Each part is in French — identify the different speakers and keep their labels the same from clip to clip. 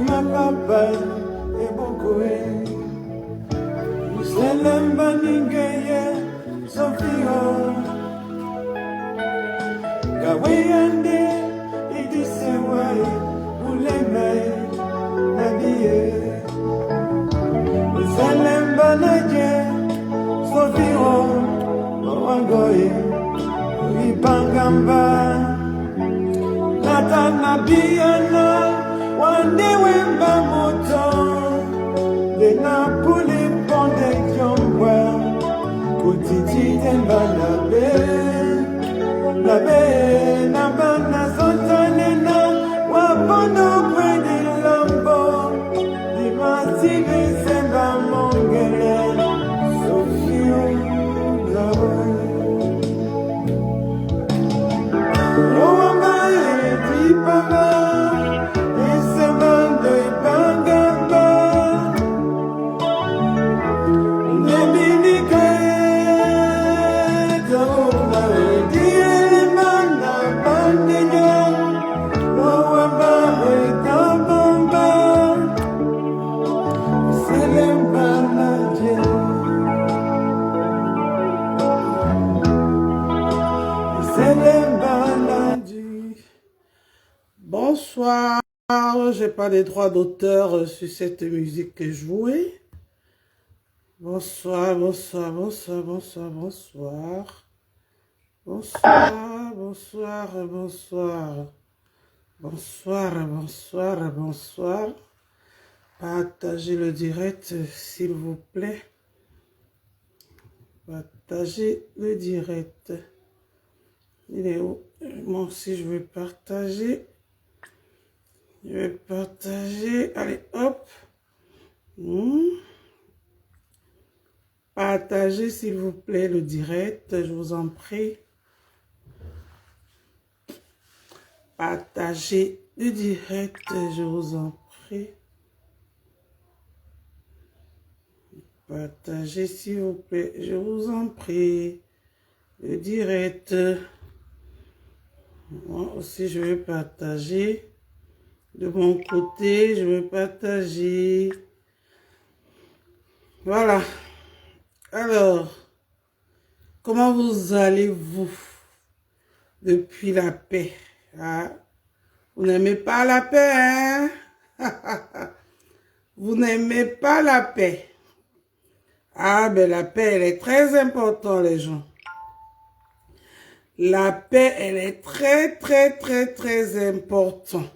Speaker 1: Uma papa e bokoe Uselemba ningeye Sofio Gaweyande Idisewe Uleme Nabie Uselemba naje Sofio Mawangoye Ibangamba Natana biyana Wande wemba moto De Napoli ponde kyomwa Kutiti temba Nabe Nabana zotanena Wapono kwedi lambo Dimasivi semba mongele Sofio Gaboy Bonsoir, j'ai pas les droits d'auteur sur cette musique que je jouais. Bonsoir, bonsoir, bonsoir, bonsoir, bonsoir. Bonsoir, bonsoir, bonsoir. Bonsoir, bonsoir, bonsoir. Partagez le direct, s'il vous plaît. Partagez le direct. Il est où? Moi aussi, je vais partager. Je vais partager. Allez, hop. Partagez, s'il vous plaît, le direct. Je vous en prie. Partagez le direct. Je vous en prie. Partagez, s'il vous plaît. Je vous en prie. Le direct. Moi aussi, je vais partager. De mon côté, je vais partager. Voilà. Alors, comment vous allez-vous depuis la paix? Hein? Vous n'aimez pas la paix, hein? Vous n'aimez pas la paix. Ah, ben la paix, elle est très importante, les gens. La paix, elle est très, très, très, très importante.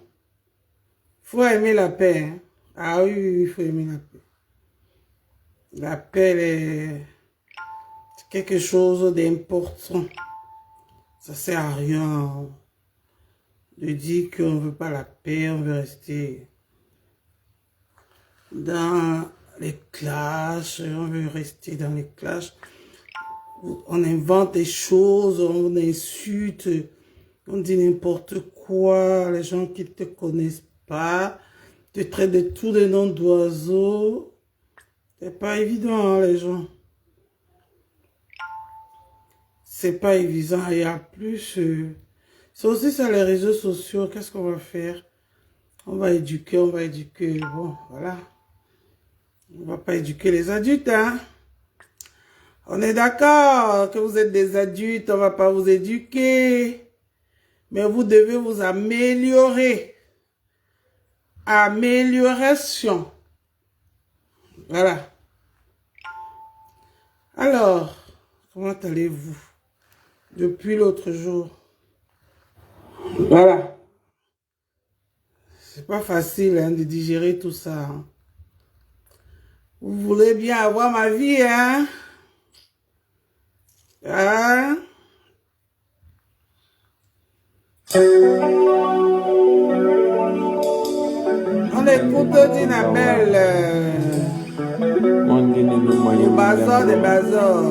Speaker 1: Faut aimer la paix. Hein? Ah oui, oui, il faut aimer la paix. La paix, est quelque chose d'important. Ça sert à rien de dire qu'on ne veut pas la paix, on veut rester dans les clashs, on veut rester dans les clashs. On invente des choses, on insulte, on dit n'importe quoi, les gens qui ne te connaissent pas, te traitent de tous les noms d'oiseaux. C'est pas évident, hein, les gens. C'est pas évident. Il y a plus... C'est aussi sur les réseaux sociaux. Qu'est-ce qu'on va faire? On va éduquer, on va éduquer. Bon, voilà. On va pas éduquer les adultes, hein. On est d'accord que vous êtes des adultes, on va pas vous éduquer. Mais vous devez vous améliorer. Amélioration. Voilà. Alors, comment allez-vous depuis l'autre jour? Voilà. C'est pas facile hein, de digérer tout ça. Hein. Vous voulez bien avoir ma vie, hein? Hein? On écoute Dinabelle. Le bazar des bazars.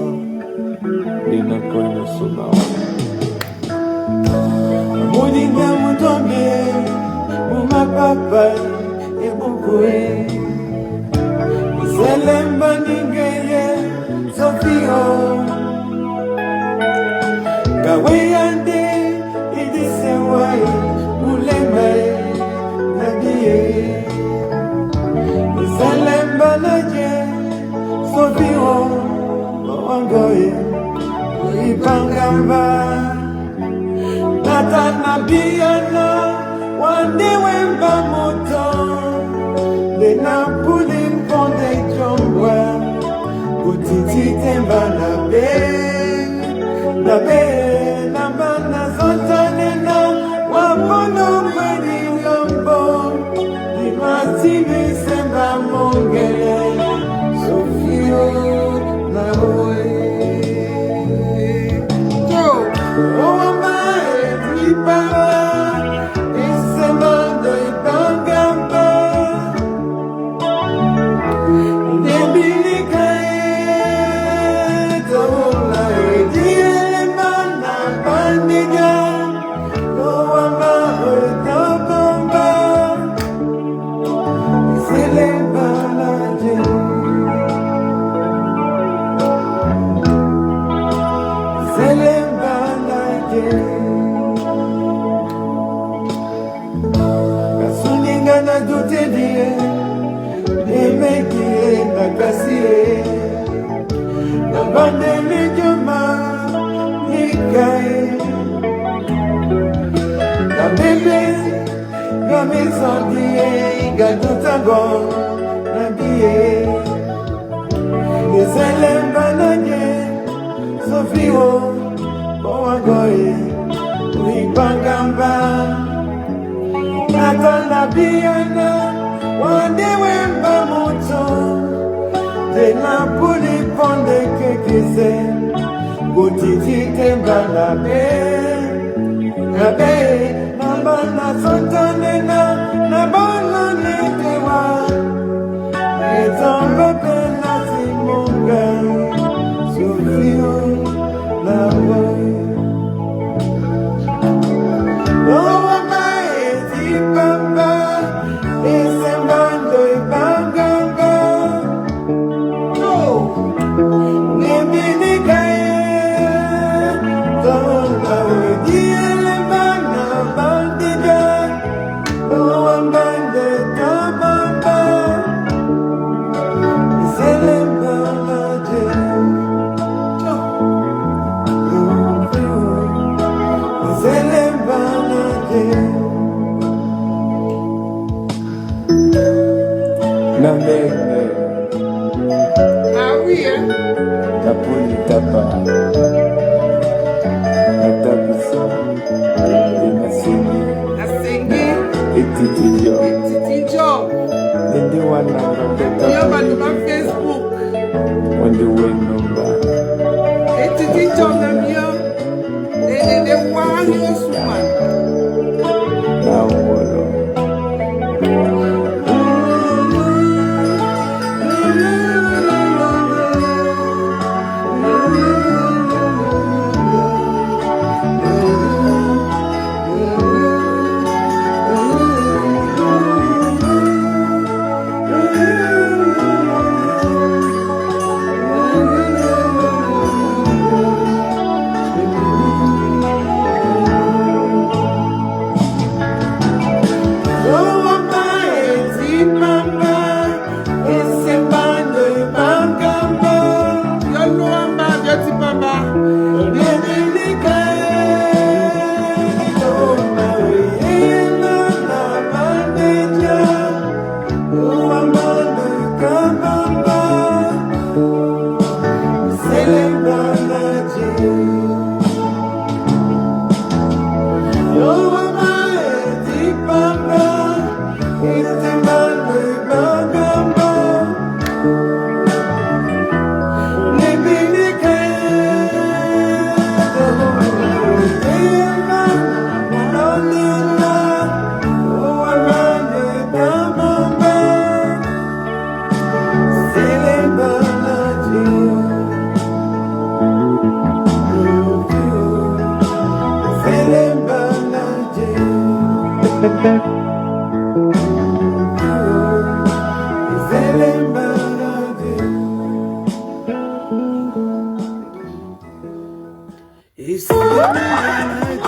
Speaker 1: Moninga mutombe, muma papa et boukoe. Zelemba ningeye, Sofio. Gaweyande, idisewe, uleme, nabie.
Speaker 2: Naba Natana Biana Wande Wemba Moto De Napulim Ponde Jomwa Utiti Temba Nabe Nabana Zotanena Wapono Mweni Lombo Dimati Semba Mongele Sofio Naoe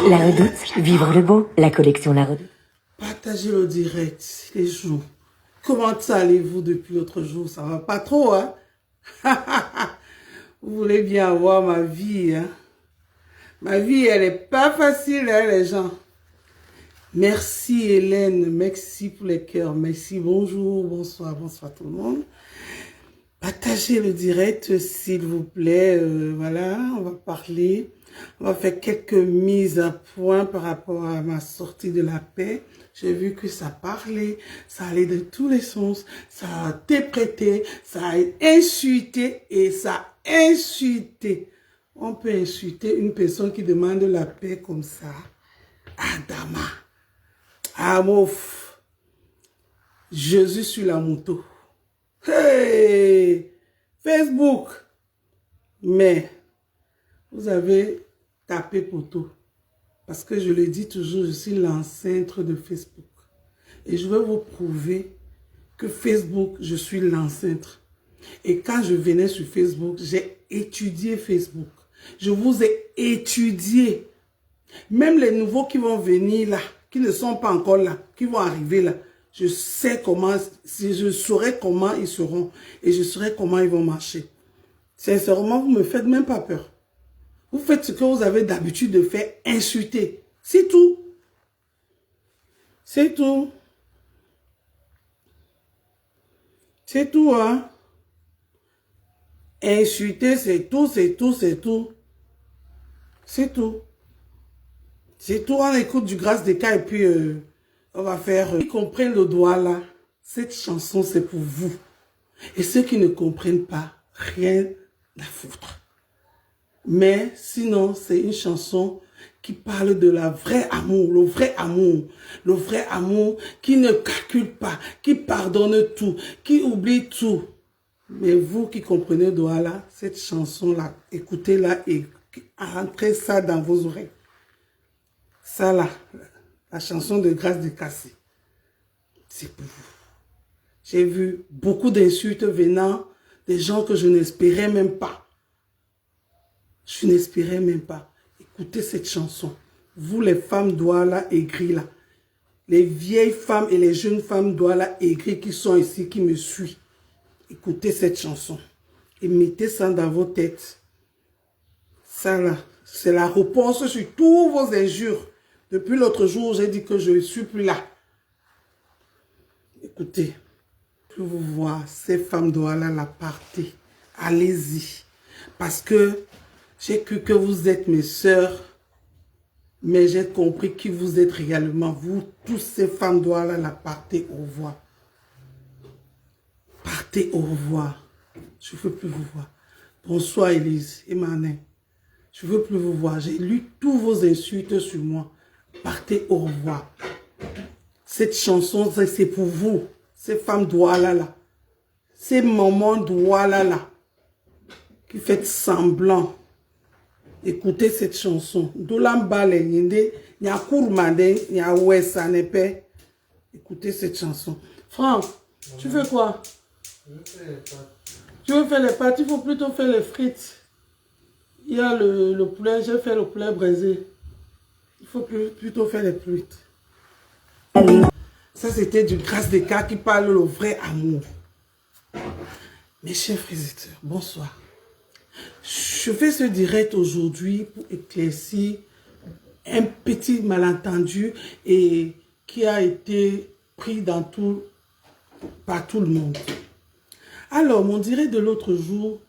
Speaker 3: La Redoute, vivre le beau, la collection La Redoute.
Speaker 1: Partagez le direct les jours. Comment allez-vous depuis l'autre jour? Ça va pas trop, hein? Vous voulez bien voir ma vie, hein? Ma vie, elle n'est pas facile, hein, les gens. Merci Hélène, merci pour les cœurs, merci, bonjour, bonsoir, bonsoir tout le monde. Partagez le direct s'il vous plaît, voilà, on va parler, on va faire quelques mises à point par rapport à ma sortie de la paix. J'ai vu que ça parlait, ça allait de tous les sens, ça a interprété, ça a insulté et ça a insulté. On peut insulter une personne qui demande la paix comme ça. Adama. Amouf. Jésus sur la moto. Hey! Facebook. Mais, vous avez tapé poteau. Parce que je le dis toujours, je suis l'ancêtre de Facebook. Et je vais vous prouver que Facebook, je suis l'ancêtre. Et quand je venais sur Facebook, j'ai étudié Facebook. Je vous ai étudié. Même les nouveaux qui vont venir là, qui ne sont pas encore là, qui vont arriver là, je sais comment, je saurai comment ils seront et je saurai comment ils vont marcher. Sincèrement, vous ne me faites même pas peur. Vous faites ce que vous avez d'habitude de faire, insulter. C'est tout. C'est tout. C'est tout, hein. Insulter, c'est tout, c'est tout, c'est tout. C'est tout. C'est tout, on écoute du Grâce des cas et puis on va faire... Ceux qui comprennent le doigt là, cette chanson c'est pour vous. Et ceux qui ne comprennent pas, rien à foutre. Mais sinon, c'est une chanson qui parle de la vraie amour, le vrai amour qui ne calcule pas, qui pardonne tout, qui oublie tout. Mais vous qui comprenez le doigt là, cette chanson là, écoutez-la et rentrez ça dans vos oreilles. Ça là, la chanson de Grâce de Cassis, c'est pour vous. J'ai vu beaucoup d'insultes venant des gens que je n'espérais même pas. Je n'espérais même pas. Écoutez cette chanson. Vous les femmes Douala aigries là, les vieilles femmes et les jeunes femmes Douala aigries qui sont ici, qui me suivent. Écoutez cette chanson et mettez ça dans vos têtes. Ça là, c'est la réponse sur tous vos injures. Depuis l'autre jour, j'ai dit que je ne suis plus là. Écoutez, je vous vois, ces femmes Douala, la partez. Allez-y. Parce que j'ai cru que vous êtes mes sœurs, mais j'ai compris qui vous êtes réellement. Vous, tous ces femmes Douala, la partez au revoir. Partez au revoir. Je ne veux plus vous voir. Bonsoir Élise et Manin. Je ne veux plus vous voir. J'ai lu tous vos insultes sur moi. Partez au revoir. Cette chanson, c'est pour vous. Ces femmes Douala là. Ces mamans Douala là. Qui faites semblant. Écoutez cette chanson. Dolambale yende. Nyakourmande. Nyaouessanepe. Écoutez cette chanson. Franck, tu fais quoi? Tu veux faire les pâtes? Il faut plutôt faire les frites. Il y a le poulet. J'ai fait le poulet braisé. Il faut plutôt faire les frites. Ça, c'était du Grâce des cas qui parle le vrai amour. Mes chers frères et sœurs, bonsoir. Je fais ce direct aujourd'hui pour éclaircir un petit malentendu et qui a été pris par tout le monde. Alors, mon direct de l'autre jour,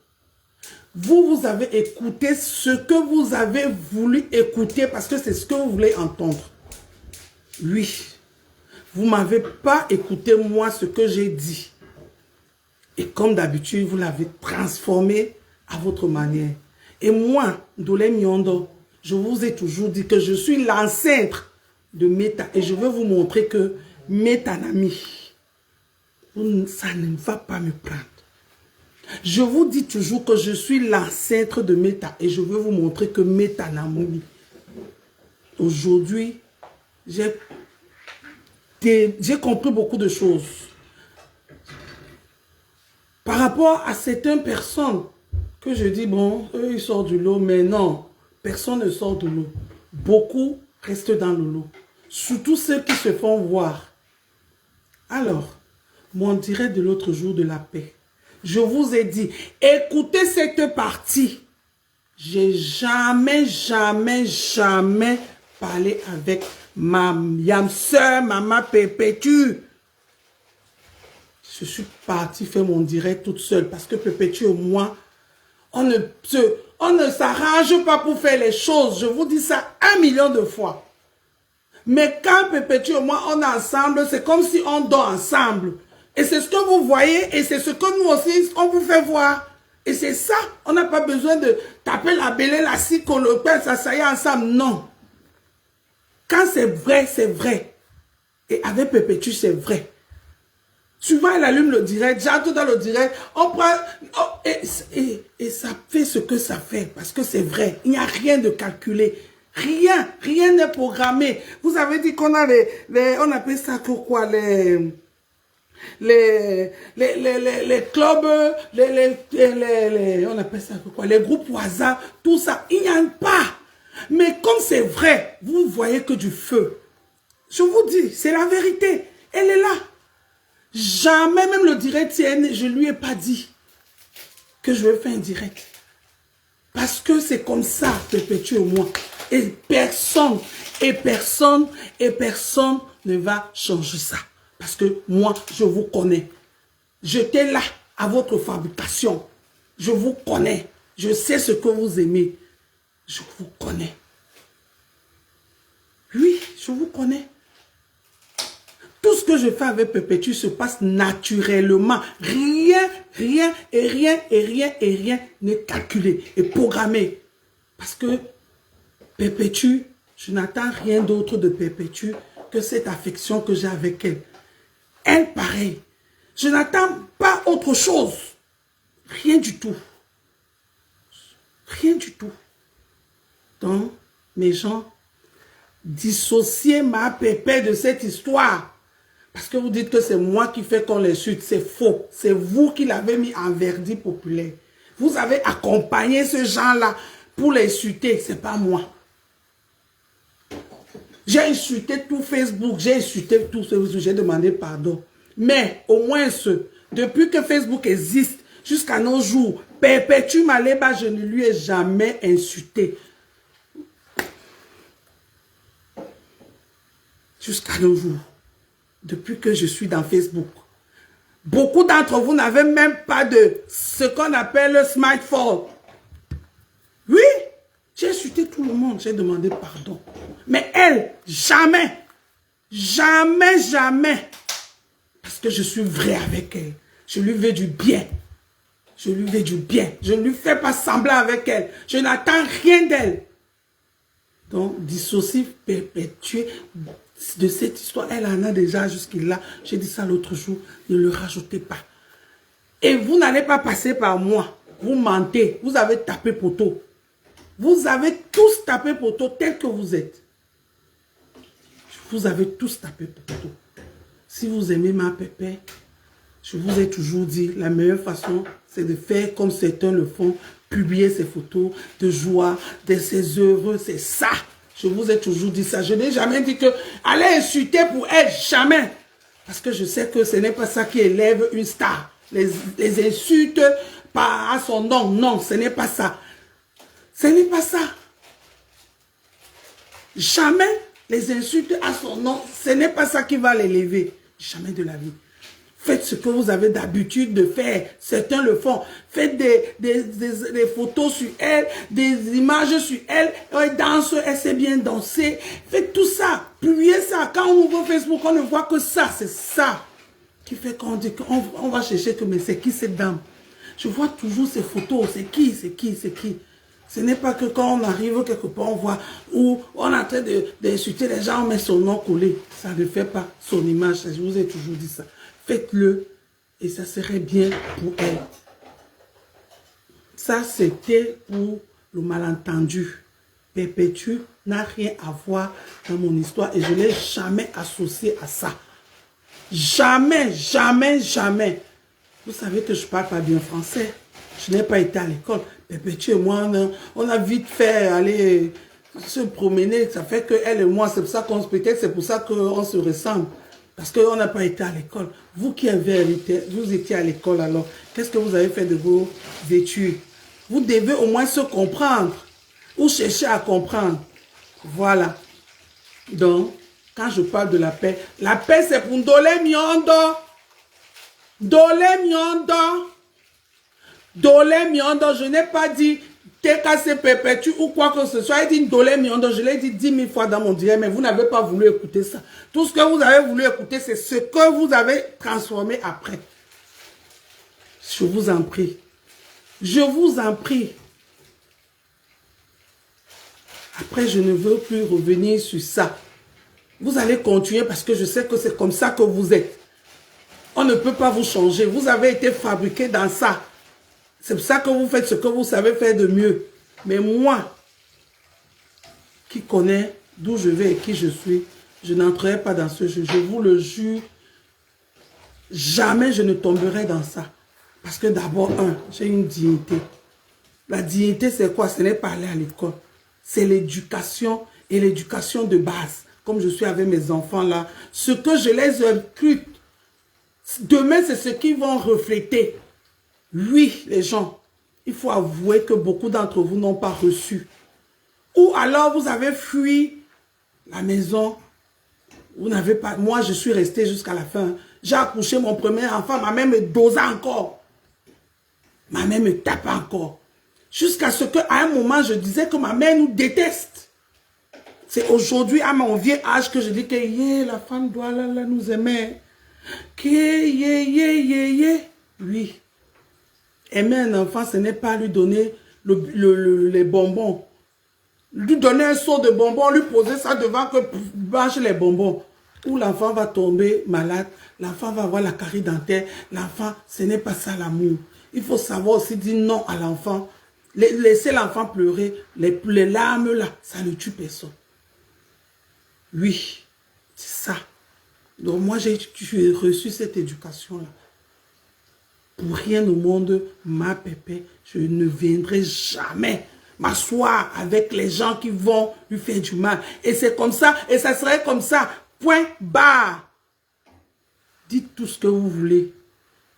Speaker 1: vous avez écouté ce que vous avez voulu écouter parce que c'est ce que vous voulez entendre. Oui, vous ne m'avez pas écouté moi ce que j'ai dit. Et comme d'habitude, vous l'avez transformé à votre manière. Et moi, Ndolé Miondo, je vous ai toujours dit que je suis l'ancêtre de Meta. Et je veux vous montrer que Métanami, ça ne va pas me prendre. Je vous dis toujours que je suis l'ancêtre de Meta. Et je veux vous montrer que Métanami. Aujourd'hui, j'ai compris beaucoup de choses. Par rapport à certaines personnes que je dis, bon, eux, ils sortent du lot, mais non, personne ne sort de l'eau. Beaucoup restent dans le lot. Surtout ceux qui se font voir. Alors, mon direct de l'autre jour de la paix, je vous ai dit, écoutez cette partie. j'ai jamais parlé avec ma yam sœur, maman Perpétue. Je suis partie faire mon direct toute seule parce que Perpétue et moi, on ne s'arrange pas pour faire les choses. Je vous dis ça 1 million de fois. Mais quand Perpétue et moi, on est ensemble, c'est comme si on dort ensemble. Et c'est ce que vous voyez et c'est ce que nous aussi, on vous fait voir. Et c'est ça, on n'a pas besoin de taper la belle, la scie, qu'on le pèse, ça y est ensemble. Non. Quand c'est vrai, c'est vrai. Et avec Perpétue, c'est vrai. Souvent, elle allume le direct, j'entre dans le direct, on prend... Oh, et ça fait ce que ça fait, parce que c'est vrai. Il n'y a rien de calculé. Rien n'est programmé. Vous avez dit qu'on a on appelle ça quoi, les clubs, on appelle ça quoi, les groupes voisins, tout ça, il n'y en a pas. Mais comme c'est vrai, vous voyez que du feu. Je vous dis, c'est la vérité. Elle est là. Jamais, même le direct, je ne lui ai pas dit que je vais faire un direct. Parce que c'est comme ça, Perpétue et moi. Et personne ne va changer ça. Parce que moi, je vous connais. J'étais là à votre fabrication. Je vous connais. Je sais ce que vous aimez. Je vous connais. Oui, je vous connais. Tout ce que je fais avec Perpétue se passe naturellement. Rien n'est calculé et programmé. Parce que Perpétue, je n'attends rien d'autre de Perpétue que cette affection que j'ai avec elle. Elle, pareil. Je n'attends pas autre chose. Rien du tout. Rien du tout. Donc, mes gens, dissociez ma pépé de cette histoire. Parce que vous dites que c'est moi qui fais qu'on l'insulte. C'est faux. C'est vous qui l'avez mis en verdict populaire. Vous avez accompagné ce genre-là pour l'insulter. C'est pas moi. J'ai insulté tout Facebook. J'ai insulté tout Facebook. J'ai demandé pardon. Mais au moins depuis que Facebook existe jusqu'à nos jours, Perpétue Maleba, je ne lui ai jamais insulté. Jusqu'à nos jours. Depuis que je suis dans Facebook. Beaucoup d'entre vous n'avaient même pas de ce qu'on appelle le smartphone. Oui, j'ai insulté tout le monde, j'ai demandé pardon. Mais elle, jamais. Parce que je suis vrai avec elle. Je lui veux du bien. Je lui veux du bien. Je ne lui fais pas semblant avec elle. Je n'attends rien d'elle. Donc, dissocier, perpétuer de cette histoire, elle en a déjà jusqu'à j'ai dit ça l'autre jour, ne le rajoutez pas. Et vous n'allez pas passer par moi. Vous mentez. Vous avez tapé poteau. Vous avez tous tapé poteau tel que vous êtes. Vous avez tous tapé poteau. Si vous aimez ma pépé, je vous ai toujours dit, la meilleure façon, c'est de faire comme certains le font, publier ses photos de joie, de ses œuvres, c'est ça. Je vous ai toujours dit ça. Je n'ai jamais dit que allez insulter pour elle, jamais. Parce que je sais que ce n'est pas ça qui élève une star. Les insultes à son nom, non, ce n'est pas ça. Ce n'est pas ça. Jamais les insultes à son nom, ce n'est pas ça qui va l'élever. Jamais de la vie. Faites ce que vous avez d'habitude de faire. Certains le font. Faites des photos sur elle, des images sur elle. Elle danse, elle sait bien danser. Faites tout ça. Publiez ça. Quand on ouvre Facebook, on ne voit que ça. C'est ça qui fait qu'on dit qu'on va chercher que mais c'est qui cette dame? Je vois toujours ces photos. C'est qui? Ce n'est pas que quand on arrive quelque part, on voit où on est en train d'insulter les gens, on met son nom collé. Ça ne fait pas son image. Je vous ai toujours dit ça. Faites-le et ça serait bien pour elle. Ça, c'était pour le malentendu. Perpétue n'a rien à voir dans mon histoire et je ne l'ai jamais associé à ça. Jamais. Vous savez que je ne parle pas bien français. Je n'ai pas été à l'école. Perpétue et moi, on a vite fait aller se promener. Ça fait que elle et moi, c'est pour ça qu'on peut-être c'est pour ça qu'on se ressemble. Parce qu'on n'a pas été à l'école. Vous qui avez été, vous étiez à l'école alors, qu'est-ce que vous avez fait de vos études? Vous devez au moins se comprendre. Ou chercher à comprendre. Voilà. Donc, quand je parle de la paix c'est pour Ndolé Miondo. Ndolé Miondo. Ndolé Miondo, je n'ai pas dit TKC perpétue ou quoi que ce soit. Il dit Ndolé Miondo, je l'ai dit 10 000 fois dans mon direct, mais vous n'avez pas voulu écouter ça. Tout ce que vous avez voulu écouter, c'est ce que vous avez transformé après. Je vous en prie. Je vous en prie. Après, je ne veux plus revenir sur ça. Vous allez continuer parce que je sais que c'est comme ça que vous êtes. On ne peut pas vous changer. Vous avez été fabriqué dans ça. C'est pour ça que vous faites ce que vous savez faire de mieux. Mais moi, qui connais d'où je vais et qui je suis, je n'entrerai pas dans ce jeu. Je vous le jure, jamais je ne tomberai dans ça. Parce que d'abord, j'ai une dignité. La dignité, c'est quoi? Ce n'est pas aller à l'école. C'est l'éducation et l'éducation de base. Comme je suis avec mes enfants là, ce que je les inculque, demain, c'est ce qu'ils vont refléter. Oui, les gens, il faut avouer que beaucoup d'entre vous n'ont pas reçu. Ou alors, vous avez fui la maison. Vous n'avez pas... Moi, je suis resté jusqu'à la fin. J'ai accouché mon premier enfant. Ma mère me dosait encore. Ma mère me tapait encore. Jusqu'à ce qu'à un moment, je disais que ma mère nous déteste. C'est aujourd'hui, à mon vieux âge, que je dis que la femme doit nous aimer. Oui. Aimer un enfant, ce n'est pas lui donner les bonbons. Lui donner un seau de bonbons, lui poser ça devant que mange les bonbons. Ou l'enfant va tomber malade, l'enfant va avoir la carie dentaire. L'enfant, ce n'est pas ça l'amour. Il faut savoir aussi dire non à l'enfant. Laisser l'enfant pleurer, les larmes là, ça ne tue personne. Oui, c'est ça. Donc moi, j'ai reçu cette éducation-là. Pour rien au monde, ma pépé, je ne viendrai jamais m'asseoir avec les gens qui vont lui faire du mal. Et c'est comme ça, et ça serait comme ça. Point barre. Dites tout ce que vous voulez.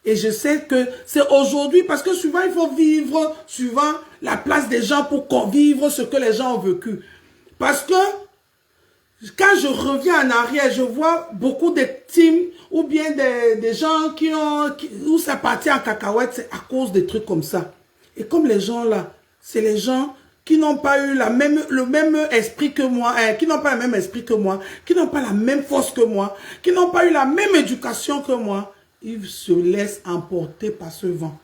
Speaker 1: Et je sais que c'est aujourd'hui, parce que souvent, il faut vivre suivant la place des gens pour vivre ce que les gens ont vécu. Parce que quand je reviens en arrière, je vois beaucoup de teams ou bien des gens où ça partit en cacahuète, c'est à cause des trucs comme ça. Et comme les gens là, c'est les gens qui n'ont pas eu le même esprit que moi, qui n'ont pas le même esprit que moi, qui n'ont pas la même force que moi, qui n'ont pas eu la même éducation que moi, ils se laissent emporter par ce vent.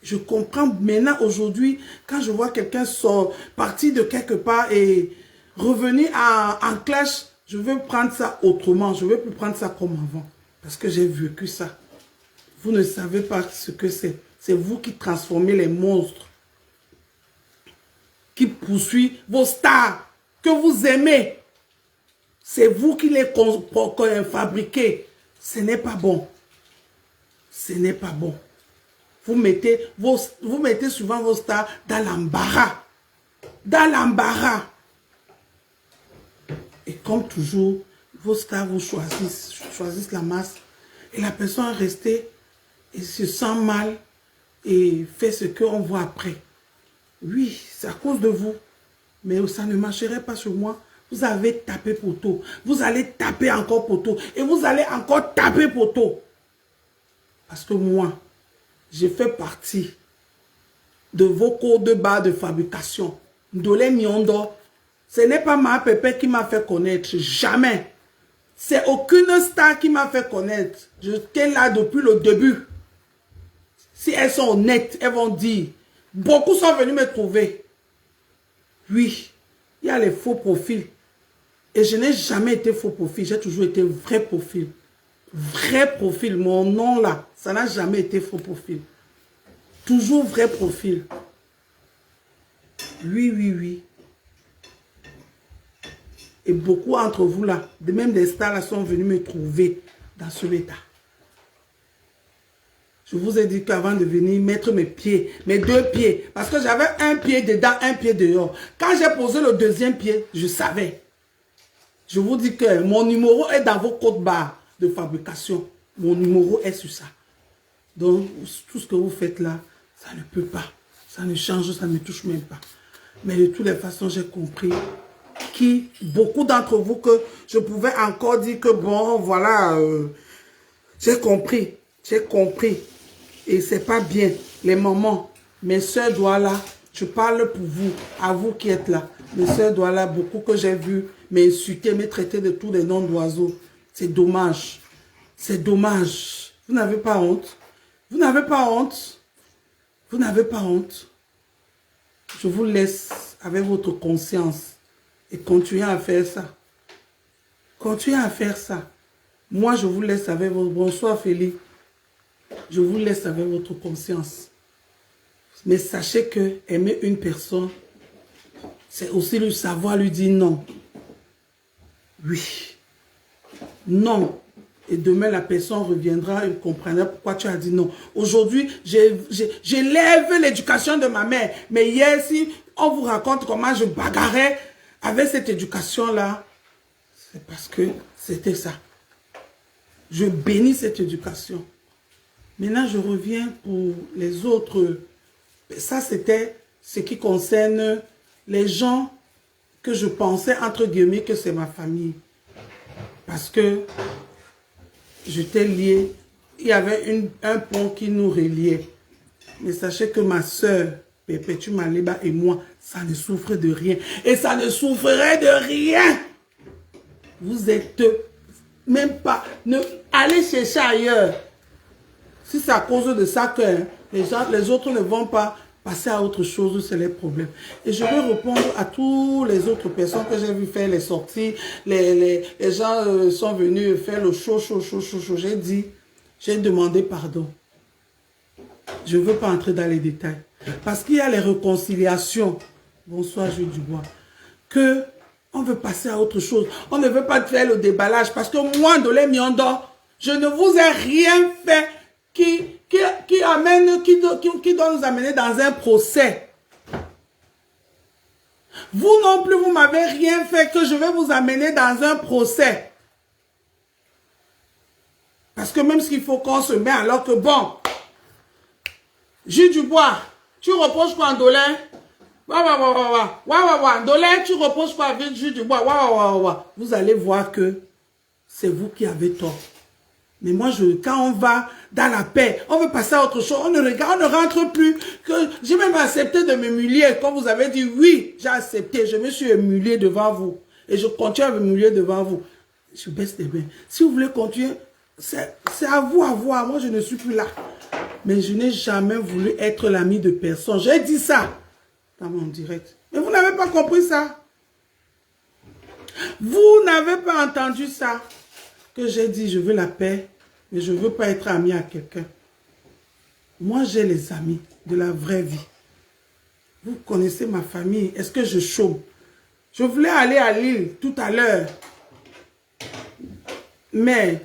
Speaker 1: Je comprends maintenant aujourd'hui, quand je vois quelqu'un partir de quelque part et revenir en clash, je veux prendre ça autrement. Je ne veux plus prendre ça comme avant. Parce que j'ai vécu ça. Vous ne savez pas ce que c'est. C'est vous qui transformez les monstres. Qui poursuivent vos stars. Que vous aimez. C'est vous qui les fabriquez. Ce n'est pas bon. Ce n'est pas bon. Vous mettez souvent vos stars dans l'embarras. Dans l'embarras. Et comme toujours, vos stars vous choisissent la masse. Et la personne est restée et se sent mal et fait ce qu'on voit après. Oui, c'est à cause de vous. Mais ça ne marcherait pas sur moi. Vous avez tapé poteau. Vous allez taper encore poteau. Et vous allez encore taper poteau. Parce que moi, j'ai fait partie de vos codes de barre de fabrication. Ndolé Miondo. Ce n'est pas ma pépé qui m'a fait connaître. Jamais. C'est aucune star qui m'a fait connaître. J'étais là depuis le début. Si elles sont honnêtes, elles vont dire. Beaucoup sont venus me trouver. Oui. Il y a les faux profils. Et je n'ai jamais été faux profil. J'ai toujours été vrai profil. Vrai profil. Mon nom là, ça n'a jamais été faux profil. Toujours vrai profil. Oui, oui, oui. Et beaucoup d'entre vous là, même des stars là, sont venus me trouver dans ce état. Je vous ai dit qu'avant de venir mettre mes pieds, mes deux pieds, parce que j'avais un pied dedans, un pied dehors. Quand j'ai posé le deuxième pied, je savais. Je vous dis que mon numéro est dans vos codes barres de fabrication. Mon numéro est sur ça. Donc, tout ce que vous faites là, ça ne peut pas. Ça ne change, ça ne me touche même pas. Mais de toutes les façons, j'ai compris beaucoup d'entre vous, que je pouvais encore dire que bon, voilà, j'ai compris. Et c'est pas bien. Les mamans, mes soeurs Douala, je parle pour vous, à vous qui êtes là. Mes soeurs Douala, beaucoup que j'ai vu m'insulter, me traiter de tous les noms d'oiseaux. C'est dommage. C'est dommage. Vous n'avez pas honte? Vous n'avez pas honte? Vous n'avez pas honte? Je vous laisse avec votre conscience et continuez à faire ça. Continuez à faire ça. Moi, je vous laisse avec votre... Bonsoir, Félix. Je vous laisse avec votre conscience. Mais sachez que aimer une personne, c'est aussi le savoir lui dire non. Oui. Non. Et demain, la personne reviendra et comprendra pourquoi tu as dit non. Aujourd'hui, j'élève l'éducation de ma mère. Mais hier, si on vous raconte comment je bagarrais avec cette éducation-là, c'est parce que c'était ça. Je bénis cette éducation. Maintenant, je reviens pour les autres. Ça, c'était ce qui concerne les gens que je pensais, entre guillemets, que c'est ma famille. Parce que j'étais lié. Il y avait un pont qui nous reliait. Mais sachez que ma soeur, Perpétue Maleba et moi, ça ne souffre de rien. Et ça ne souffrait de rien. Vous êtes même pas... allez chercher ailleurs. Si c'est à cause de ça que les autres ne vont pas passer à autre chose, c'est les problèmes. Et je vais répondre à toutes les autres personnes que j'ai vu faire les sorties. Les gens sont venus faire le show. J'ai demandé pardon. Je ne veux pas entrer dans les détails. Parce qu'il y a les réconciliations. Bonsoir, Jules Dubois. Que on veut passer à autre chose. On ne veut pas faire le déballage. Parce que moi, Ndolé Miondo, je ne vous ai rien fait qui doit nous amener dans un procès. Vous non plus, vous m'avez rien fait que je vais vous amener dans un procès. Parce que même s'il faut qu'on se met alors que bon, Jules Dubois, tu reproches quoi Ndolé? Ndolé, tu reproches quoi avec Jules Dubois? Vous allez voir que c'est vous qui avez tort. Mais moi, quand on va dans la paix, on veut passer à autre chose, on ne rentre plus. J'ai même accepté de m'humilier. Quand vous avez dit oui, j'ai accepté. Je me suis humilié devant vous. Et je continue à m'humilier devant vous. Je baisse les mains. Si vous voulez continuer, c'est à vous à voir. Moi, je ne suis plus là. Mais je n'ai jamais voulu être l'ami de personne. J'ai dit ça dans mon direct. Mais vous n'avez pas compris ça. Vous n'avez pas entendu ça. Que j'ai dit, je veux la paix, mais je ne veux pas être ami à quelqu'un. Moi, j'ai les amis de la vraie vie. Vous connaissez ma famille. Est-ce que je chôme? Je voulais aller à Lille tout à l'heure. Mais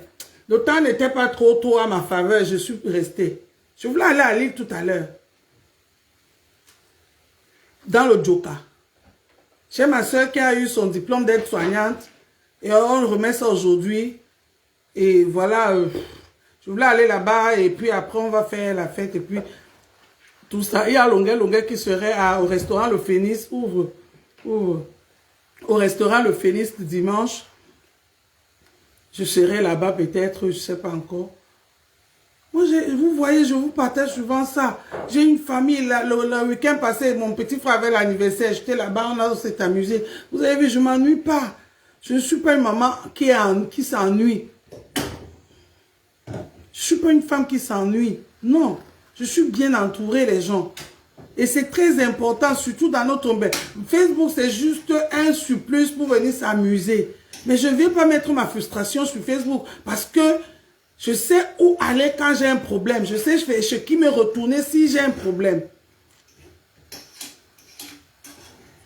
Speaker 1: le temps n'était pas trop à ma faveur. Je suis restée. Je voulais aller à Lille tout à l'heure. Dans le Joka. J'ai ma soeur qui a eu son diplôme d'aide-soignante. Et on remet ça aujourd'hui. Et voilà, je voulais aller là-bas et puis après on va faire la fête et puis tout ça. Il y a Longuet qui serait au restaurant Le Phénix, ouvre au restaurant Le Phénix dimanche. Je serai là-bas peut-être, je ne sais pas encore. Moi, vous voyez, je vous partage souvent ça. J'ai une famille, le week-end passé, mon petit frère avait l'anniversaire, j'étais là-bas, on s'est amusé. Vous avez vu, je ne m'ennuie pas. Je ne suis pas une maman qui s'ennuie. Je ne suis pas une femme qui s'ennuie. Non, je suis bien entourée, les gens. Et c'est très important, surtout dans notre tombée. Facebook, c'est juste un surplus pour venir s'amuser. Mais je ne vais pas mettre ma frustration sur Facebook parce que je sais où aller quand j'ai un problème. Je sais chez qui me retourner si j'ai un problème.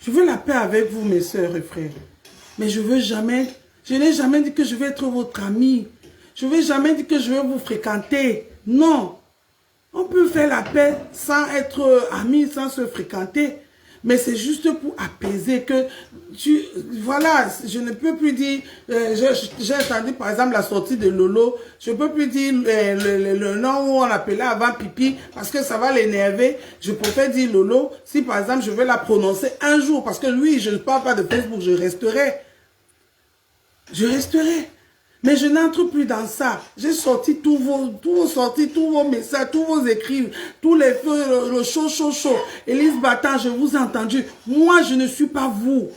Speaker 1: Je veux la paix avec vous, mes soeurs et frères. Mais je n'ai jamais dit que je vais être votre ami. Je ne vais jamais dire que je vais vous fréquenter. Non. On peut faire la paix sans être amis, sans se fréquenter. Mais c'est juste pour apaiser que voilà, je ne peux plus dire, j'ai entendu par exemple la sortie de Lolo, je ne peux plus dire le nom où on appelait avant Pipi, parce que ça va l'énerver. Je préfère dire Lolo, si par exemple je vais la prononcer un jour, parce que lui, je ne parle pas de Facebook, je resterai. Je resterai. Mais je n'entre plus dans ça. J'ai sorti tous vos messages, tous vos écrits, tous les feux, le chaud. Élise Batan, je vous ai entendu. Moi, je ne suis pas vous.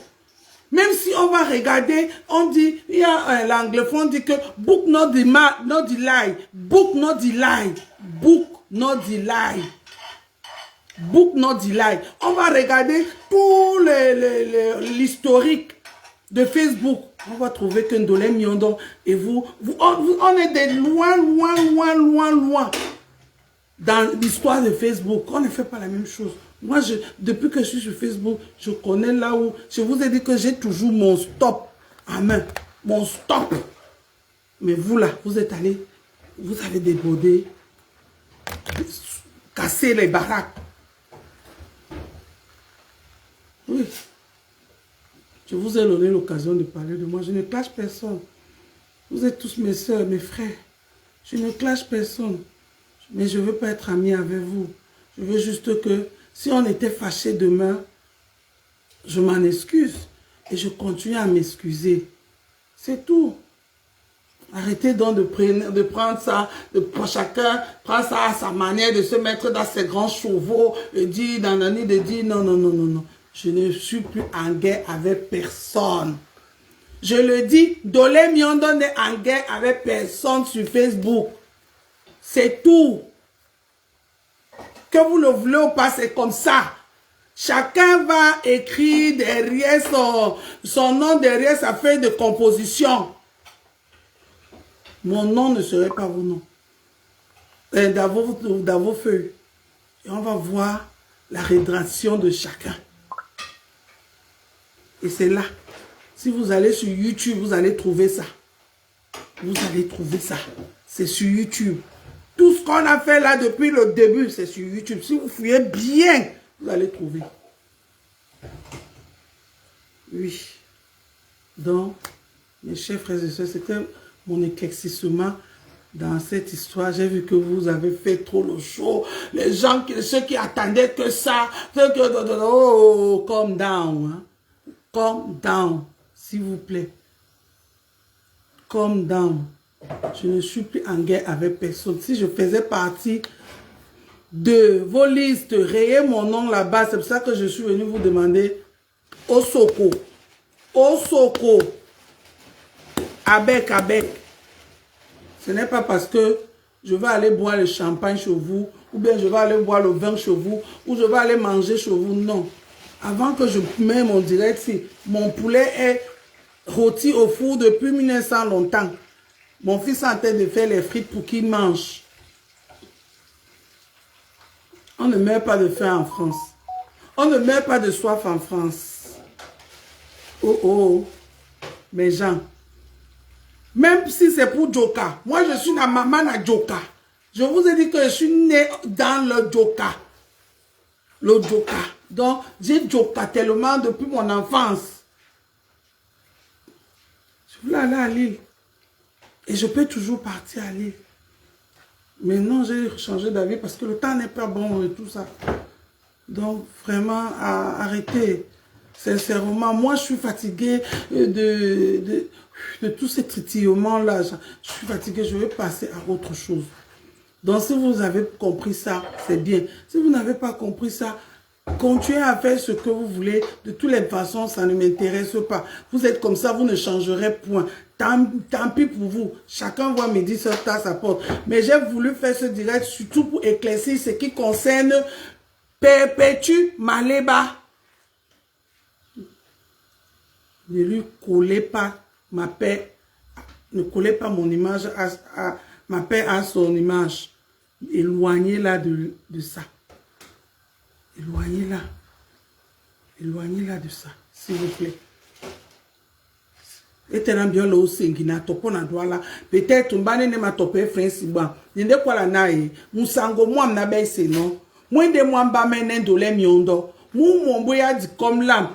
Speaker 1: Même si on va regarder, on dit, il y a l'anglophone dit que book not the lie. Book not the lie. Book not the lie. Book not the lie. On va regarder tout l'historique de Facebook. On va trouver que Ndolé Miondo et vous on est de loin dans l'histoire de Facebook. On ne fait pas la même chose. Moi, depuis que je suis sur Facebook, je connais là où... Je vous ai dit que j'ai toujours mon stop en main. Mon stop. Mais vous là, vous êtes allés, vous avez débordé, cassé les baraques. Oui. Je vous ai donné l'occasion de parler de moi. Je ne clash personne. Vous êtes tous mes soeurs, mes frères. Je ne clash personne. Mais je ne veux pas être ami avec vous. Je veux juste que si on était fâchés demain, je m'en excuse. Et je continue à m'excuser. C'est tout. Arrêtez donc de prendre ça, chacun prend ça à sa manière, de se mettre dans ses grands chevaux et dire, de dire non. Je ne suis plus en guerre avec personne. Je le dis, Ndolé Miondo n'est en guerre avec personne sur Facebook. C'est tout. Que vous le voulez ou pas, c'est comme ça. Chacun va écrire derrière son nom, derrière sa feuille de composition. Mon nom ne serait pas vos noms. Dans vos feuilles. Et on va voir la rédaction de chacun. Et c'est là. Si vous allez sur YouTube, vous allez trouver ça. Vous allez trouver ça. C'est sur YouTube. Tout ce qu'on a fait là depuis le début, c'est sur YouTube. Si vous fouillez bien, vous allez trouver. Oui. Donc, mes chers frères et sœurs, c'était mon éclaircissement dans cette histoire. J'ai vu que vous avez fait trop le show. Les gens, ceux qui attendaient que ça, calm down. Hein. Calm down, s'il vous plaît. Calm down. Je ne suis plus en guerre avec personne. Si je faisais partie de vos listes, rayez mon nom là-bas. C'est pour ça que je suis venu vous demander Osoko. Osoko. Avec. Ce n'est pas parce que je vais aller boire le champagne chez vous, ou bien je vais aller boire le vin chez vous, ou je vais aller manger chez vous. Non. Avant que je mette mon direct, si mon poulet est rôti au four depuis 1900 longtemps. Mon fils est en train de faire les frites pour qu'il mange. On ne meurt pas de faim en France. On ne meurt pas de soif en France. Oh, mes gens. Même si c'est pour Joka. Moi, je suis la maman de Joka. Je vous ai dit que je suis née dans le Joka. Le Joka. Donc, j'ai Joka tellement depuis mon enfance. Je voulais aller à Lille. Et je peux toujours partir à Lille. Mais non, j'ai changé d'avis parce que le temps n'est pas bon et tout ça. Donc, vraiment, arrêtez. Sincèrement, moi, je suis fatiguée de tous ces trétillements-là. Je suis fatiguée, je vais passer à autre chose. Donc, si vous avez compris ça, c'est bien. Si vous n'avez pas compris ça, continuez à faire ce que vous voulez. De toutes les façons, ça ne m'intéresse pas. Vous êtes comme ça, vous ne changerez point. Tant pis pour vous. Chacun voit midi sur sa porte. Mais j'ai voulu faire ce direct surtout pour éclaircir ce qui concerne Perpétue Maleba. Ne lui collez pas ma paix. Ne collez pas mon image à ma paix à son image. Éloignez-la de ça. Éloignez-la. Éloignez-la de ça, s'il vous plaît. Et bien là aussi, peut-être ne m'a topé Francis-Ban. Il n'y a pas la naïe. Moussango, moi, n'a pas essayé, non. Moi, de moi, mba menen Ndolé Miondo. mon boya dit comme l'âme.